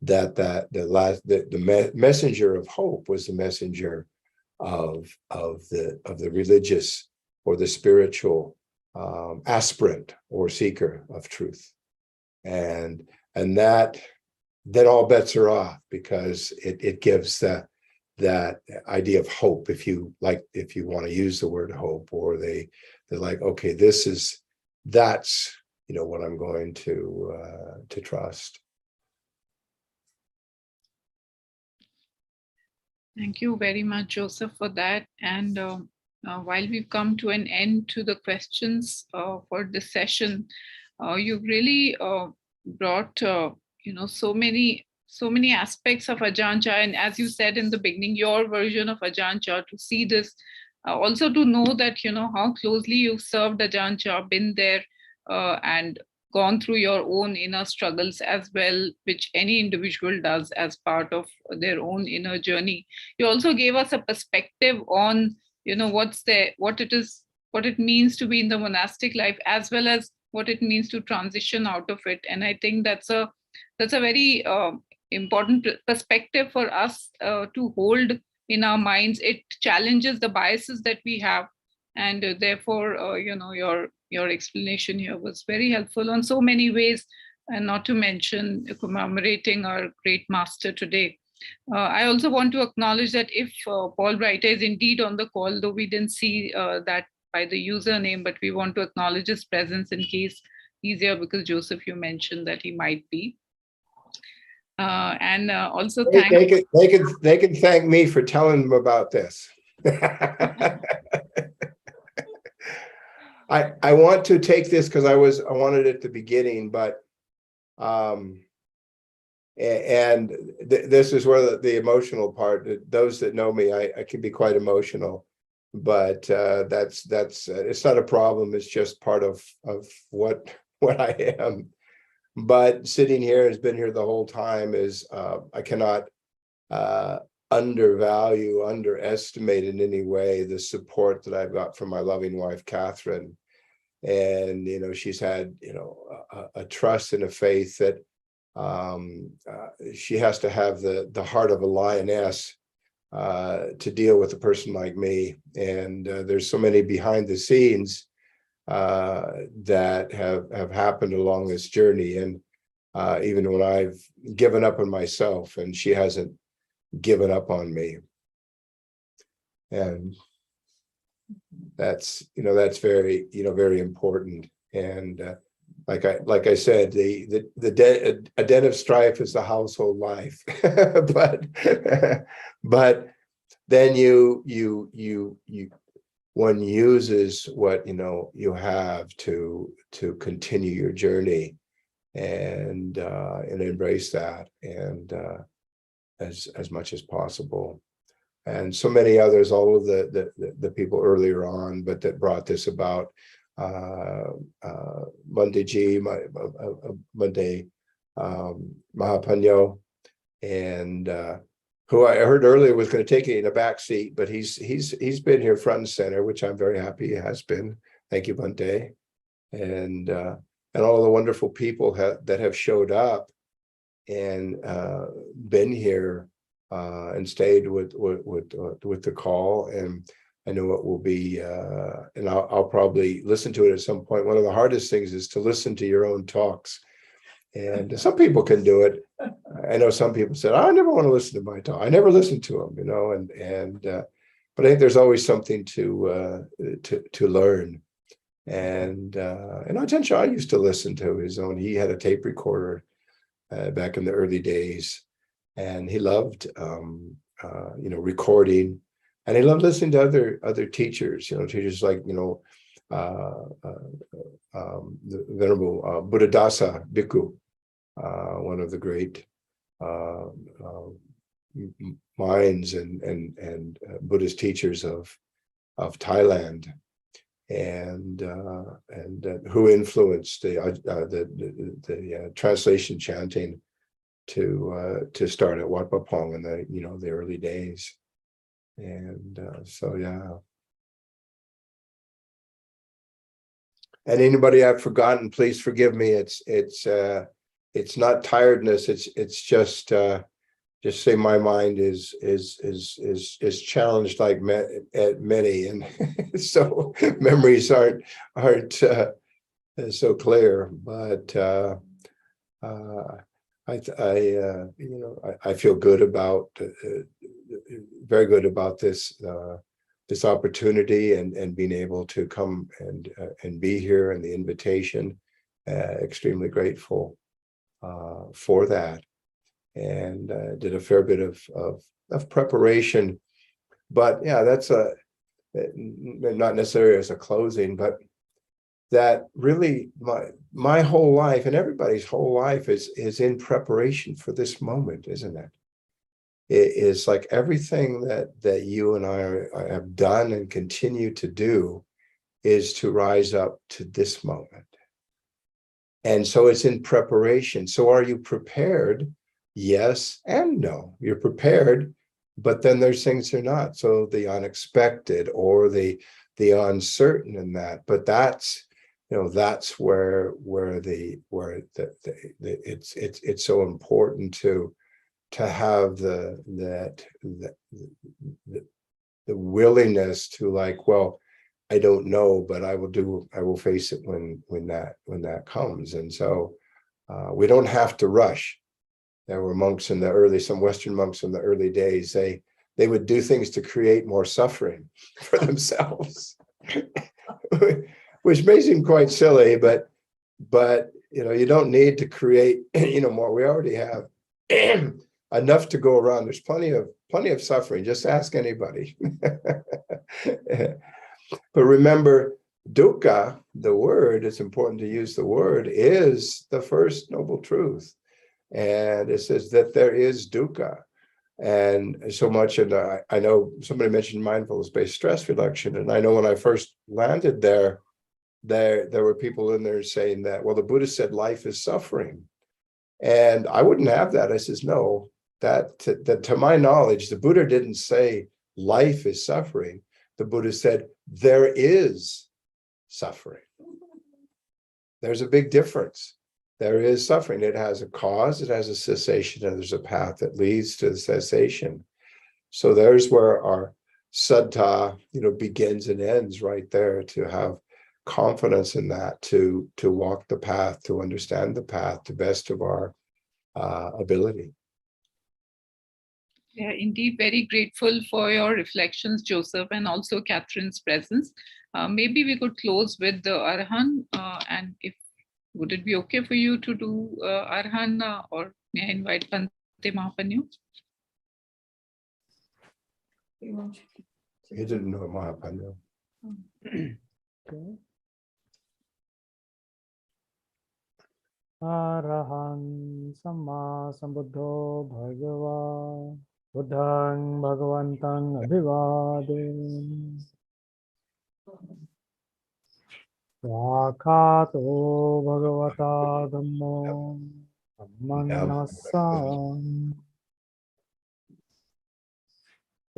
B: the messenger of hope was the messenger of the religious or the spiritual aspirant or seeker of truth, and that then all bets are off, because it gives that idea of hope, if you want to use the word hope, or they're like, okay, that's what I'm going to trust.
A: Thank you very much, Joseph, for that. And while we've come to an end to the questions for this session, you've really brought so many aspects of Ajahn Chah, and as you said in the beginning, your version of Ajahn Chah, to see this, also to know that how closely you've served Ajahn Chah, been there, and gone through your own inner struggles as well, which any individual does as part of their own inner journey. You also gave us a perspective on what it means to be in the monastic life, as well as what it means to transition out of it. And I think that's a very important perspective for us to hold in our minds. It challenges the biases that we have, and therefore your explanation here was very helpful on so many ways, and not to mention commemorating our great master today. I also want to acknowledge that if Paul Brighter is indeed on the call, though we didn't see that by the username, but we want to acknowledge his presence in case he's here, because Joseph, you mentioned that he might be. And also
B: they can thank me for telling them about this. I want to take this because I wanted it at the beginning, but this is where the emotional part. Those that know me, I can be quite emotional, but that's it's not a problem. It's just part of what I am. But sitting here, has been here the whole time, is I cannot underestimate in any way the support that I've got from my loving wife, Catherine. And, she's had, a trust and a faith that she has to have the heart of a lioness to deal with a person like me. And there's so many behind the scenes that have happened along this journey. And even when I've given up on myself, and she hasn't given up on me. And that's very, very important. And like I said, a den of strife is the household life, but then one uses what you have to continue your journey and embrace that and as much as possible. And so many others, all of the people earlier on, but that brought this about. Monday Mahapanyo, and who I heard earlier was going to take it in a back seat, but he's been here front and center, which I'm very happy he has been. Thank you, Bante, and all the wonderful people that have showed up and been here and stayed with the call. And I know it will be, and I'll probably listen to it at some point. One of the hardest things is to listen to your own talks. And some people can do it. I know some people said, I never want to listen to my talk. I never listen to them, but I think there's always something to learn. And Ajahn Chah used to listen to his own. He had a tape recorder back in the early days, and he loved, recording. And he loved listening to other teachers, teachers like, the Venerable Buddhadasa Bhikkhu, one of the great minds and Buddhist teachers of Thailand, and who influenced the translation chanting to start at Wat Pah Pong in the early days. And so, yeah. And anybody I've forgotten, please forgive me. It's not tiredness. It's just say my mind is challenged like at many, and so memories aren't so clear. But I feel good about very good about this opportunity and being able to come and be here, and the invitation. Extremely grateful for that, and did a fair bit of preparation. But yeah, that's not necessarily as a closing, but that really my whole life and everybody's whole life is in preparation for this moment, isn't it? It is like everything that you and I have done and continue to do is to rise up to this moment. And so it's in preparation. So are you prepared? Yes and no. You're prepared, but then there's things you're not. So the unexpected or the uncertain in that. But that's where it's so important to have the willingness to, like, well, I don't know, but I will face it when that comes. And so we don't have to rush. There were monks some Western monks in the early days, they would do things to create more suffering for themselves, which may seem quite silly, but you don't need to create more. We already have enough to go around. There's plenty of suffering. Just ask anybody. But remember, dukkha, the word, it's important to use the word, is the first noble truth. And it says that there is dukkha. And so much, and I know somebody mentioned mindfulness-based stress reduction, and I know when I first landed there were people in there saying that, well, the Buddha said life is suffering. And I wouldn't have that. I says, no, that to my knowledge, the Buddha didn't say life is suffering. The Buddha said there is suffering. There's a big difference. There is suffering. It has a cause, it has a cessation, and there's a path that leads to the cessation. So there's where our saddha, begins and ends, right there, to have confidence in that, to walk the path, to understand the path to best of our ability.
A: Yeah, indeed, very grateful for your reflections, Joseph, and also Catherine's presence. Maybe we could close with the Arhan, and if Would it be okay for you to do Arhan, or may I invite Bante Mahapanyu?
B: He didn't know Mahapanyu.
C: Okay. Arahan Samma Sambuddho Bhagava Buddhang Bhagavantang Abhivadin Vakato Bhagavata Dhammo Dhammannasam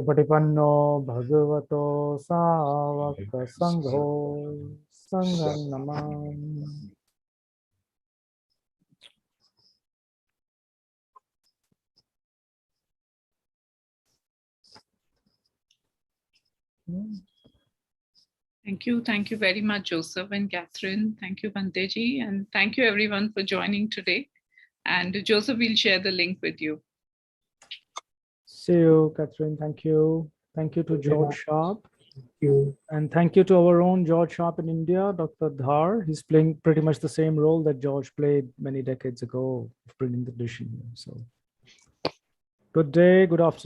C: Upatipanno Bhagavato Savaka Sangho Sangham Namam.
A: Thank you. Thank you very much, Joseph and Catherine. Thank you, Banteji. And thank you everyone for joining today. And Joseph will share the link with you.
C: See you, Catherine. Thank you. Thank you to George Sharp.
D: Thank you.
C: And thank you to our own George Sharp in India, Dr. Dhar. He's playing pretty much the same role that George played many decades ago of bringing the tradition here. So good day, good afternoon.